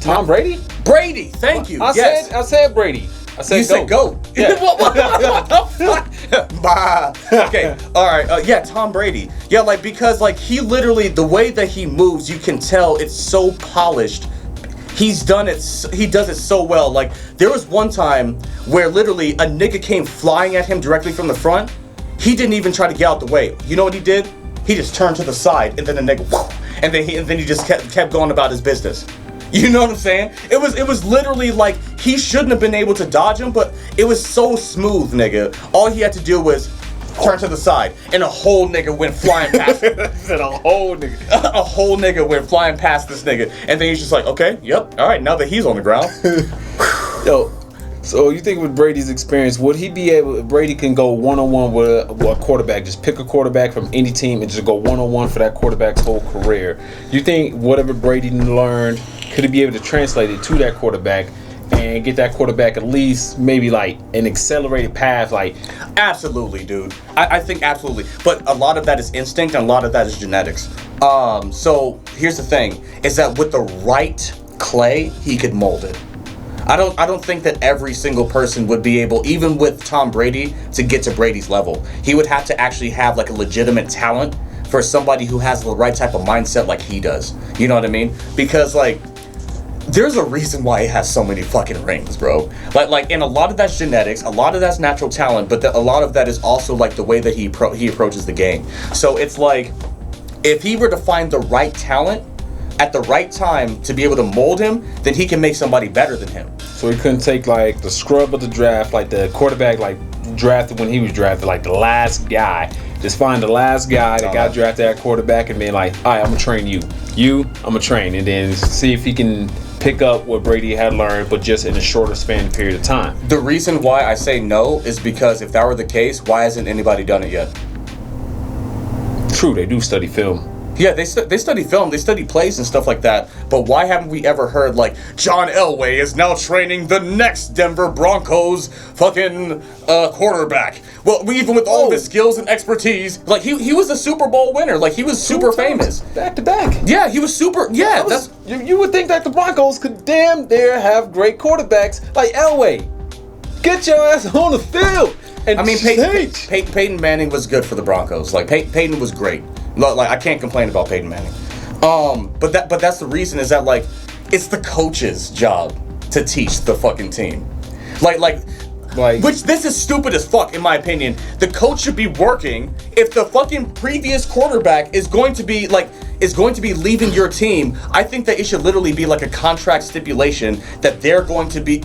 Speaker 1: Tom Brady?
Speaker 2: Brady, thank you.
Speaker 1: I said Brady. I said
Speaker 2: you said Goat.
Speaker 1: Yeah.
Speaker 2: What the fuck? Okay, alright, yeah, Tom Brady. Yeah, because he literally, the way that he moves, you can tell it's so polished. He does it so well. There was one time where literally a nigga came flying at him directly from the front. He didn't even try to get out the way. You know what he did? He just turned to the side, and then the nigga, whoosh, and then he just kept going about his business. You know what I'm saying? It was literally he shouldn't have been able to dodge him, but it was so smooth, nigga. All he had to do was turn to the side, and a whole nigga went flying past him.
Speaker 1: A whole nigga.
Speaker 2: A whole nigga went flying past this nigga, and then he's just like, okay, yep, all right, now that he's on the ground.
Speaker 1: Yo, So you think with Brady's experience, would he be able? If Brady can go one-on-one with a quarterback, just pick a quarterback from any team and just go one-on-one for that quarterback's whole career. You think whatever Brady learned, could he be able to translate it to that quarterback and get that quarterback at least maybe like an accelerated path? Like,
Speaker 2: absolutely, dude. I think absolutely. But a lot of that is instinct and a lot of that is genetics. So here's the thing: is that with the right clay, he could mold it. I don't think that every single person would be able, even with Tom Brady, to get to Brady's level. He would have to actually have like a legitimate talent for somebody who has the right type of mindset like he does. You know what I mean? Because like, there's a reason why he has so many fucking rings, bro. Like, and a lot of that's genetics, a lot of that's natural talent, but a lot of that is also like the way that he approaches the game. So it's like, if he were to find the right talent at the right time to be able to mold him, then he can make somebody better than him.
Speaker 1: So he couldn't take like the scrub of the draft, like the quarterback like drafted when he was drafted, like the last guy. Just find the last guy that got drafted at quarterback and be like, all right, I'm gonna train you. I'm gonna train, and then see if he can pick up what Brady had learned, but just in a shorter span period of time.
Speaker 2: The reason why I say no is because if that were the case, why hasn't anybody done it yet?
Speaker 1: True, they do study film.
Speaker 2: Yeah, they study film, they study plays and stuff like that. But why haven't we ever heard like John Elway is now training the next Denver Broncos fucking quarterback? Well, even with all of his skills and expertise, like he was a Super Bowl winner, like he was super famous,
Speaker 1: back to back.
Speaker 2: Yeah, he was super. Yeah,
Speaker 1: you would think that the Broncos could damn near have great quarterbacks like Elway. Get your ass on the field. And
Speaker 2: I mean, Peyton Manning was good for the Broncos. Like Peyton was great. Like I can't complain about Peyton Manning. But that's the reason is that like it's the coach's job to teach the fucking team. Like which this is stupid as fuck in my opinion. The coach should be working if the fucking previous quarterback is going to be leaving your team. I think that it should literally be like a contract stipulation that they're going to be,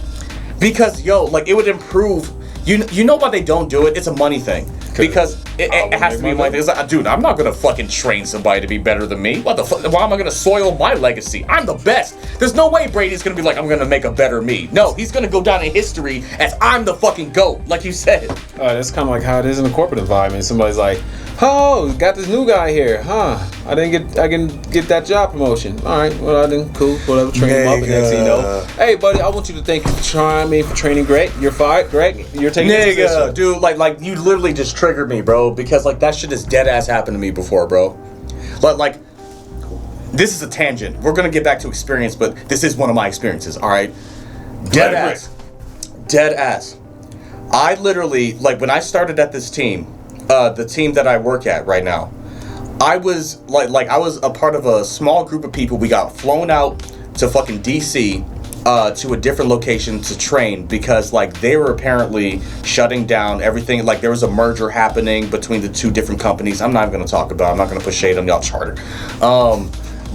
Speaker 2: because like it would improve. You know why they don't do it? It's a money thing. Because it has to be money thing. It's like, dude, I'm not gonna fucking train somebody to be better than me. What the fuck? Why am I gonna soil my legacy? I'm the best. There's no way Brady's gonna be like, I'm gonna make a better me. No, he's gonna go down in history as I'm the fucking GOAT, like you said.
Speaker 1: That's kind of like how it is in a corporate environment. Somebody's like, oh, got this new guy here, huh? I can get that job promotion. All right, well, I didn't, cool, whatever, train him up, and next thing you know, hey, buddy, I want you to thank you for trying me, for training Greg. You're fired, Greg. You're taking this position.
Speaker 2: Dude, like you literally just triggered me, bro, because like that shit has dead ass happened to me before, bro. Like this is a tangent. We're gonna get back to experience, but this is one of my experiences. All right, dead ass. I literally, like, when I started at this team, the team that I work at right now, I was like I was a part of a small group of people. We got flown out to fucking DC to a different location to train because like they were apparently shutting down everything. Like there was a merger happening between the two different companies. I'm not even gonna talk about. I'm not gonna put shade on y'all charter.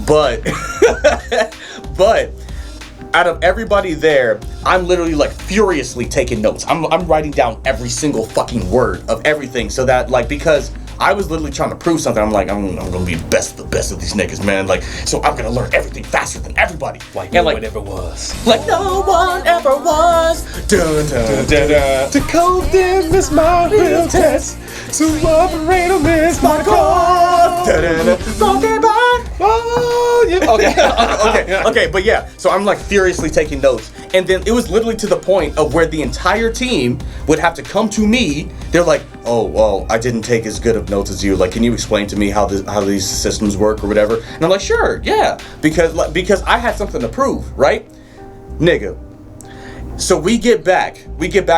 Speaker 2: But out of everybody there, I'm literally like furiously taking notes. I'm writing down every single fucking word of everything so that like, because I was literally trying to prove something. I'm like, I'm gonna be the best of these niggas, man. Like, so I'm gonna learn everything faster than everybody.
Speaker 1: Like no one ever was.
Speaker 2: Like no one ever was. Dun, dun, dun, dun.
Speaker 1: To code them is my real test. To operate them is my cause. Oh, yeah.
Speaker 2: Okay, but yeah. So I'm like furiously taking notes, and then it was literally to the point of where the entire team would have to come to me. They're like, "Oh, well, I didn't take as good of notes as you. Like, can you explain to me how these systems work or whatever?" And I'm like, "Sure, yeah," because I had something to prove, right, nigga. So we get back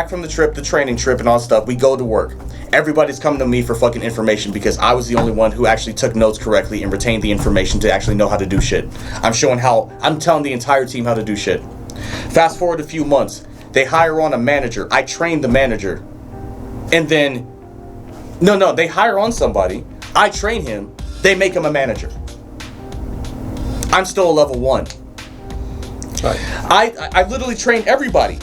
Speaker 2: from the trip, the training trip, and all that stuff. We go to work. Everybody's coming to me for fucking information because I was the only one who actually took notes correctly and retained the information to actually know how to do shit. I'm telling the entire team how to do shit. Fast forward a few months, they hire on a manager. I train the manager. And then, no, they hire on somebody. I train him. They make him a manager. I'm still a level 1. Right. I literally trained everybody.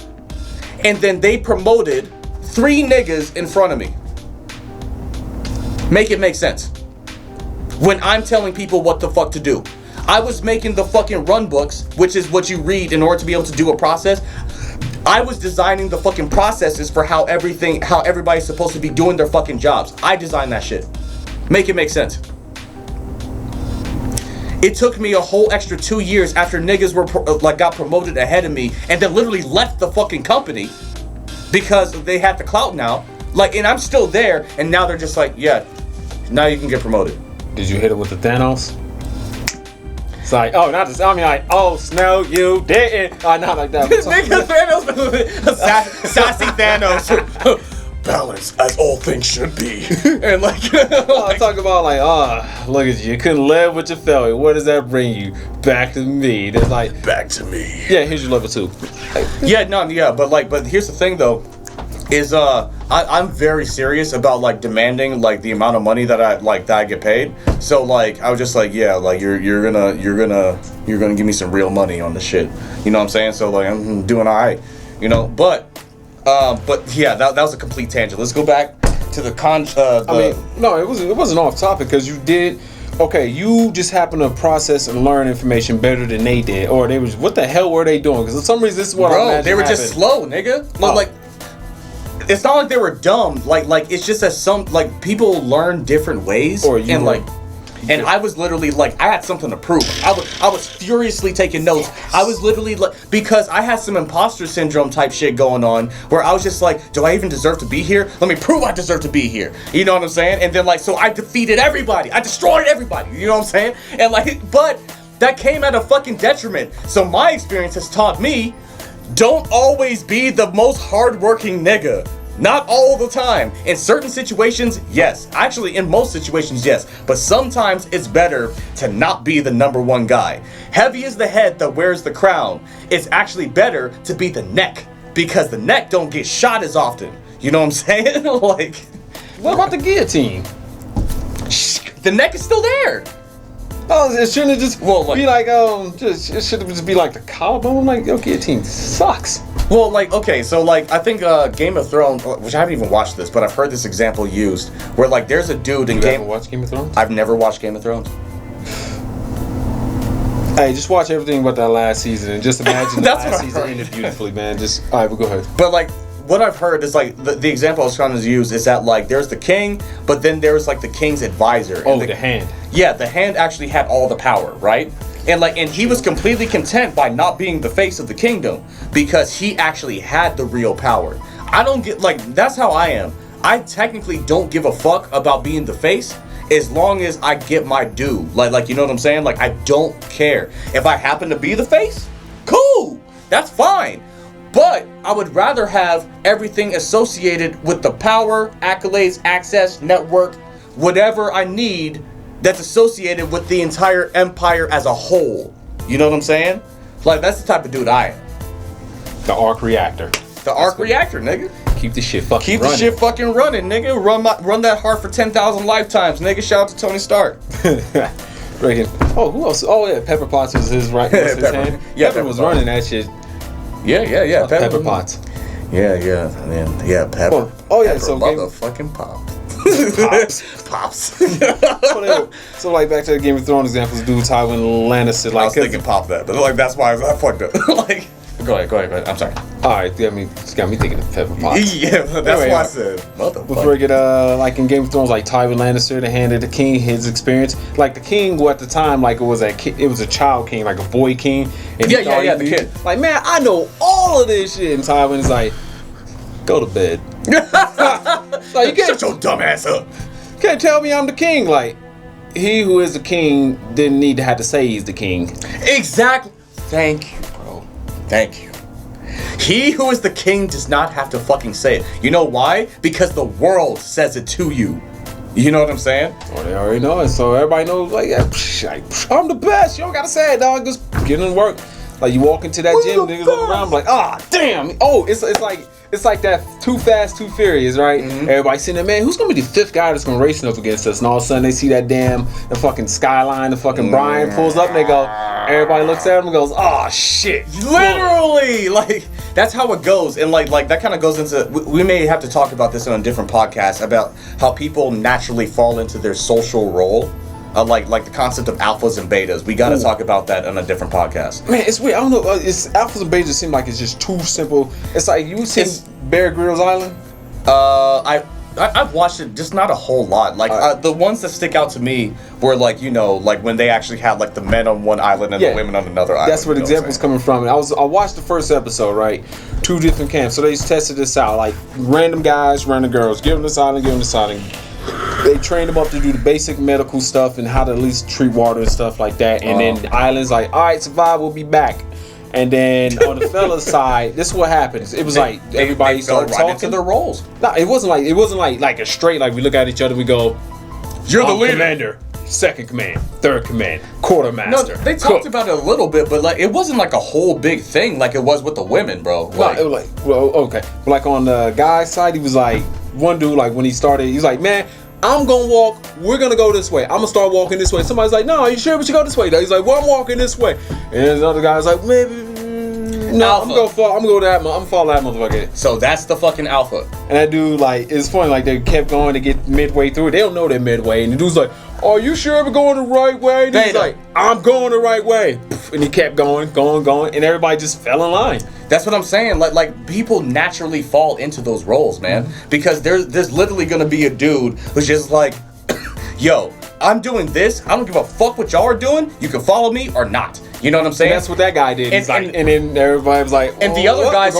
Speaker 2: And then they promoted 3 niggas in front of me. Make it make sense. When I'm telling people what the fuck to do. I was making the fucking run books, which is what you read in order to be able to do a process. I was designing the fucking processes for how everybody's supposed to be doing their fucking jobs. I designed that shit. Make it make sense. It took me a whole extra 2 years after niggas were got promoted ahead of me and then literally left the fucking company because they had the clout now. Like, and I'm still there, and now they're just like, yeah, now you can get promoted.
Speaker 1: Did you hit it with the Thanos? It's like, oh, not this. I mean, like, oh, Snow, you didn't. Not like that.
Speaker 2: Nigga, Thanos, sassy Thanos. Balance as all things should be. And like,
Speaker 1: I talk about like, look at you couldn't live with your failure. Where does that bring you? Back to me. It's like,
Speaker 2: back to me.
Speaker 1: Yeah, here's your level 2.
Speaker 2: But here's the thing though, is I'm very serious about like demanding like the amount of money that I get paid. So like I was just like, yeah, like you're gonna give me some real money on the shit. You know what I'm saying? So like I'm doing alright, you know. But yeah, that was a complete tangent. Let's go back to the
Speaker 1: no, it wasn't off topic because you did. Okay, you just happen to process and learn information better than they did, or they was. What the hell were they doing? Because for some reason, this is what I imagine
Speaker 2: they were
Speaker 1: happened.
Speaker 2: just slow, nigga.
Speaker 1: Oh.
Speaker 2: Like, it's not like they were dumb. Like it's just that some like people learn different ways, and I was literally like, I had something to prove. I was furiously taking notes. I was literally like, because I had some imposter syndrome type shit going on, where I was just like, do I even deserve to be here? Let me prove I deserve to be here. You know what I'm saying? And then like, so I defeated everybody. I destroyed everybody. You know what I'm saying? And like, but that came at a fucking detriment. So my experience has taught me, don't always be the most hardworking nigga. Not all the time. In certain situations, yes. Actually, in most situations, yes. But sometimes it's better to not be the number one guy. Heavy is the head that wears the crown. It's actually better to be the neck, because the neck don't get shot as often. You know what I'm saying? Like,
Speaker 1: what about the guillotine?
Speaker 2: The neck is still there.
Speaker 1: Oh, it shouldn't just be like it should just be like the collarbone. Like, your guillotine sucks.
Speaker 2: Well, like, okay, so like I think Game of Thrones, which I haven't even watched this, but I've heard this example used where like there's a dude in
Speaker 1: You haven't watched Game of Thrones?
Speaker 2: I've never watched Game of Thrones.
Speaker 1: Hey, just watch everything but that last season and just imagine the last season ended beautifully, man. Just all right, we'll go ahead.
Speaker 2: But like, what I've heard is like the example I was trying to use is that like there's the king, but then there's like the king's advisor.
Speaker 1: Oh, the hand.
Speaker 2: Yeah, the hand actually had all the power, right? And he was completely content by not being the face of the kingdom because he actually had the real power. I don't get, like, that's how I am. I technically don't give a fuck about being the face as long as I get my due. Like you know what I'm saying? Like, I don't care. If I happen to be the face, cool, that's fine. But I would rather have everything associated with the power, accolades, access, network, whatever I need that's associated with the entire empire as a whole. You know what I'm saying? Like, that's the type of dude I am.
Speaker 1: The arc reactor.
Speaker 2: The arc reactor, nigga.
Speaker 1: Keep the shit fucking
Speaker 2: Keep
Speaker 1: running.
Speaker 2: the shit fucking running, nigga. Run that heart for 10,000 lifetimes, nigga. Shout out to Tony Stark.
Speaker 1: Reckon. Oh, who else? Oh, yeah, Pepper Potts was his right hand.
Speaker 2: Yeah,
Speaker 1: Pepper was running that shit.
Speaker 2: Yeah.
Speaker 1: Pepper Potts.
Speaker 2: Yeah, man. Yeah, Pepper.
Speaker 1: Oh, yeah,
Speaker 2: Pepper
Speaker 1: so
Speaker 2: motherfucking Pop. Pops.
Speaker 1: So like back to the Game of Thrones examples, dude, Tywin Lannister. Like,
Speaker 2: I was thinking Pop that, but like that's why I fucked up. Like, go ahead. I'm sorry.
Speaker 1: All right, it's got me thinking of Pepper Potts.
Speaker 2: Yeah, that's why I said motherfucker.
Speaker 1: Before we get like in Game of Thrones, like Tywin Lannister, the hand of the king, his experience. Like the king, who at the time, like it was a child king, like a boy king. And
Speaker 2: the kid.
Speaker 1: Like, man, I know all of this shit, and Tywin is like, go to bed. Like, you can't
Speaker 2: shut your dumb ass up.
Speaker 1: Can't tell me I'm the king. Like, he who is the king didn't need to have to say he's the king.
Speaker 2: Exactly. Thank you, bro. Thank you. He who is the king does not have to fucking say it. You know why? Because the world says it to you. You know what I'm saying?
Speaker 1: Oh, they already know it, so everybody knows. Like, I'm the best. You don't gotta say it, dog. Just get in work. Like, you walk into that gym, niggas look around, like, damn. Oh, it's like that Too Fast, Too Furious, right? Mm-hmm. Everybody sitting there, man, who's gonna be the fifth guy that's gonna race up against us? And all of a sudden they see that the fucking skyline, the fucking Brian pulls up and they go, everybody looks at him and goes, oh shit.
Speaker 2: Literally, like, that's how it goes. And like that kind of goes into, we may have to talk about this on a different podcast about how people naturally fall into their social role. like the concept of alphas and betas. We got to talk about that on a different podcast.
Speaker 1: Man, it's weird. I don't know. It's alphas and betas seem like it's just too simple. It's like you seen Bear Grylls Island.
Speaker 2: I've watched it, just not a whole lot. Like the ones that stick out to me were like, you know, like when they actually had like the men on one island and the women on another island.
Speaker 1: That's where the example's coming from. And I watched the first episode, right? 2 different camps. So they tested this out, like random guys, random girls. Give them this island, give them this island. They trained them up to do the basic medical stuff and how to at least treat water and stuff like that. And then the island's like, all right, survive, we'll be back. And then on the fella's side, this is what happens. It was like everybody started talking
Speaker 2: into their roles.
Speaker 1: No, it wasn't like a straight, like we look at each other, we go,
Speaker 2: "You're the leader,
Speaker 1: commander, second command, third command, quartermaster."
Speaker 2: No, they talked about it a little bit, but like it wasn't like a whole big thing like it was with the women, bro. Like,
Speaker 1: no, it was like, well, okay, but like on the guy's side, he was like, one dude, like when he started, he's like, "Man, I'm gonna walk. We're gonna go this way. I'm gonna start walking this way." Somebody's like, "No, are you sure we should go this way?" He's like, "Well, I'm walking this way." And the other guy's like, "Maybe." No, alpha. I'm gonna go that. I'm gonna follow that motherfucker.
Speaker 2: So that's the fucking alpha.
Speaker 1: And that dude, like, it's funny. Like they kept going to get midway through it. They don't know they're midway. And the dude's like, "Are you sure we're going the right way?" And he's like, "I'm going the right way." And he kept going, and everybody just fell in line.
Speaker 2: That's what I'm saying. Like people naturally fall into those roles, man. Because there's literally gonna be a dude who's just like, "Yo, I'm doing this. I don't give a fuck what y'all are doing. You can follow me or not." You know what I'm saying?
Speaker 1: And that's what that guy did. And then everybody was like,
Speaker 2: and the other guys,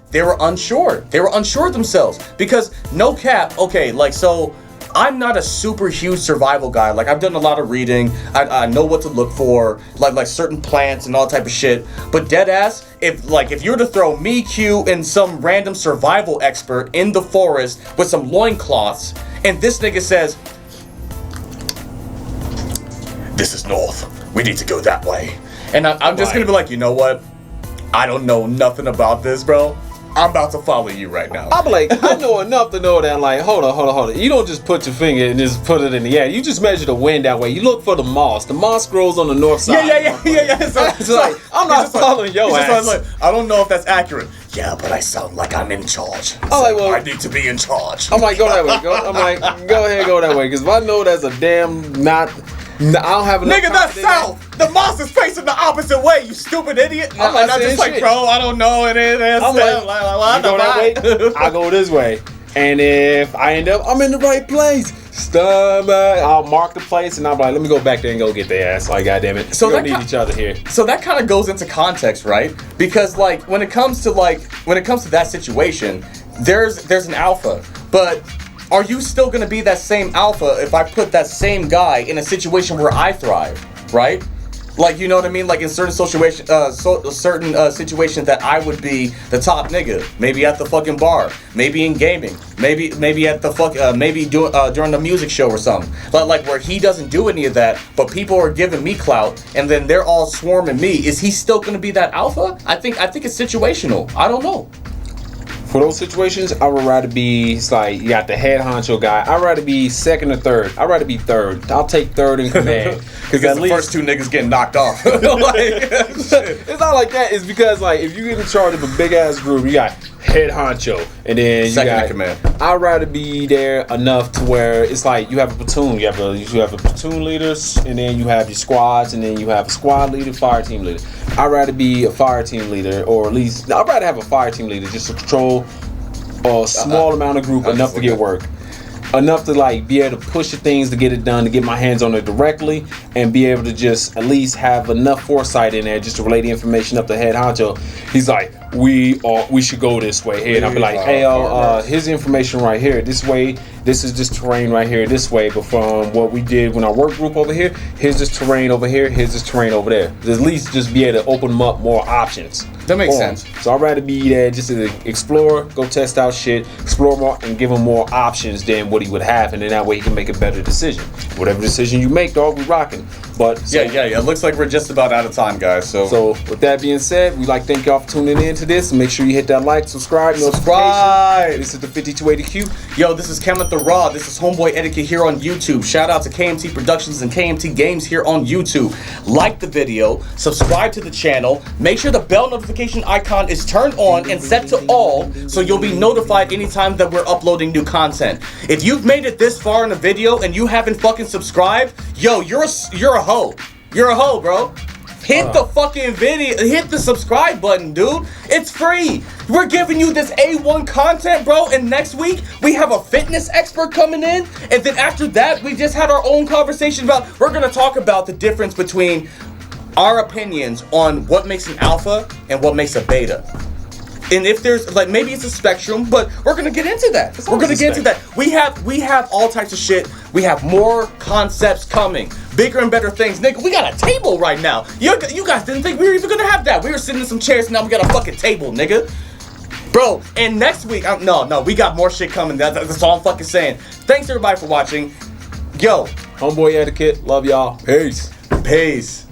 Speaker 2: they were unsure. They were unsure themselves. Because no cap, okay, like, so I'm not a super huge survival guy. Like, I've done a lot of reading. I know what to look for, like certain plants and all type of shit. But dead ass, if you were to throw me, Q, and some random survival expert in the forest with some loincloths, and this nigga says, "This is north. We need to go that way." And I'm just gonna be like, you know what? I don't know nothing about this, bro. I'm about to follow you right now.
Speaker 1: I'm like, I know enough to know that, like, hold on. You don't just put your finger and just put it in the air. You just measure the wind that way. You look for the moss. The moss grows on the north side.
Speaker 2: Yeah.
Speaker 1: So like, I'm not following your ass.
Speaker 2: Like, I don't know if that's accurate. Yeah, but I sound like I'm in charge.
Speaker 1: I'm like, well,
Speaker 2: I need to be in charge.
Speaker 1: I'm like, go that way. I'm like, go ahead, go that way. Because if I know that's a damn not... No, I don't have enough.
Speaker 2: Nigga, that's south. The moss is facing the opposite way. You stupid idiot. And I'm just like, bro, I don't know. It is. I'm like,
Speaker 1: go that way. I go this way. And if I end up, I'm in the right place. I'll mark the place, and I'm like, let me go back there and go get their ass. Like, goddamn it. So we don't need each other here.
Speaker 2: So that kind of goes into context, right? Because like when it comes to that situation, there's an alpha, but are you still going to be that same alpha if I put that same guy in a situation where I thrive, right? Like, you know what I mean? Like in certain situations that I would be the top nigga. Maybe at the fucking bar. Maybe in gaming. Maybe at the during the music show or something. But like where he doesn't do any of that, but people are giving me clout, and then they're all swarming me. Is he still going to be that alpha? I think it's situational. I don't know.
Speaker 1: For those situations, I would rather be, it's like, you got the head honcho guy. I'd rather be second or third. I'd rather be third. I'll take third in command.
Speaker 2: Because at least first two niggas getting knocked off.
Speaker 1: It's not like that. It's because, like, if you get in charge of a big-ass group, you got head honcho. And then
Speaker 2: second in command.
Speaker 1: I'd rather be there enough to where it's like you have a platoon. You have a platoon leaders, and then you have your squads, and then you have a squad leader, fire team leader. I'd rather be a fire team leader, or at least I'd rather have a fire team leader just to control a small amount of group, enough to get work. Enough to like be able to push the things to get it done, to get my hands on it directly, and be able to just at least have enough foresight in there just to relay the information up to head honcho. He's like, we should go this way here, and I'll be like, hey, here's the information right here. This way, this is this terrain right here, this way. But from what we did when our work group over here, here's this terrain over here, here's this terrain over there. At least just be able to open them up more options.
Speaker 2: That makes sense.
Speaker 1: So I'd rather be there just to explore, go test out shit, explore more, and give him more options than what he would have, and then that way he can make a better decision. Whatever decision you make, dog, we rocking. But
Speaker 2: yeah. It looks like we're just about out of time, guys. So
Speaker 1: with that being said, we'd like to thank y'all for tuning in to this. Make sure you hit that like, subscribe. This is the 5280Q.
Speaker 2: Yo, this is Kenneth the Raw. This is Homeboy Etiquette here on YouTube. Shout out to KMT Productions and KMT Games here on YouTube. Like the video, subscribe to the channel, make sure the bell notification icon is turned on and set to all so you'll be notified anytime that we're uploading new content. If you've made it this far in the video and you haven't fucking subscribed, yo, you're a hoe. You're a hoe, bro. Hit the fucking video, hit the subscribe button, dude. It's free. We're giving you this A1 content, bro, and next week we have a fitness expert coming in, and then after that we just had our own conversation about, we're gonna talk about the difference between our opinions on what makes an alpha and what makes a beta. And if there's, like, maybe it's a spectrum, but we're gonna get into that. We're gonna get into that. We have all types of shit. We have more concepts coming. Bigger and better things. Nigga, we got a table right now. You guys didn't think we were even gonna have that. We were sitting in some chairs, now we got a fucking table, nigga. Bro, and next week, no, we got more shit coming. That's all I'm fucking saying. Thanks everybody for watching. Yo.
Speaker 1: Homeboy Etiquette. Love y'all. Peace.
Speaker 2: Peace.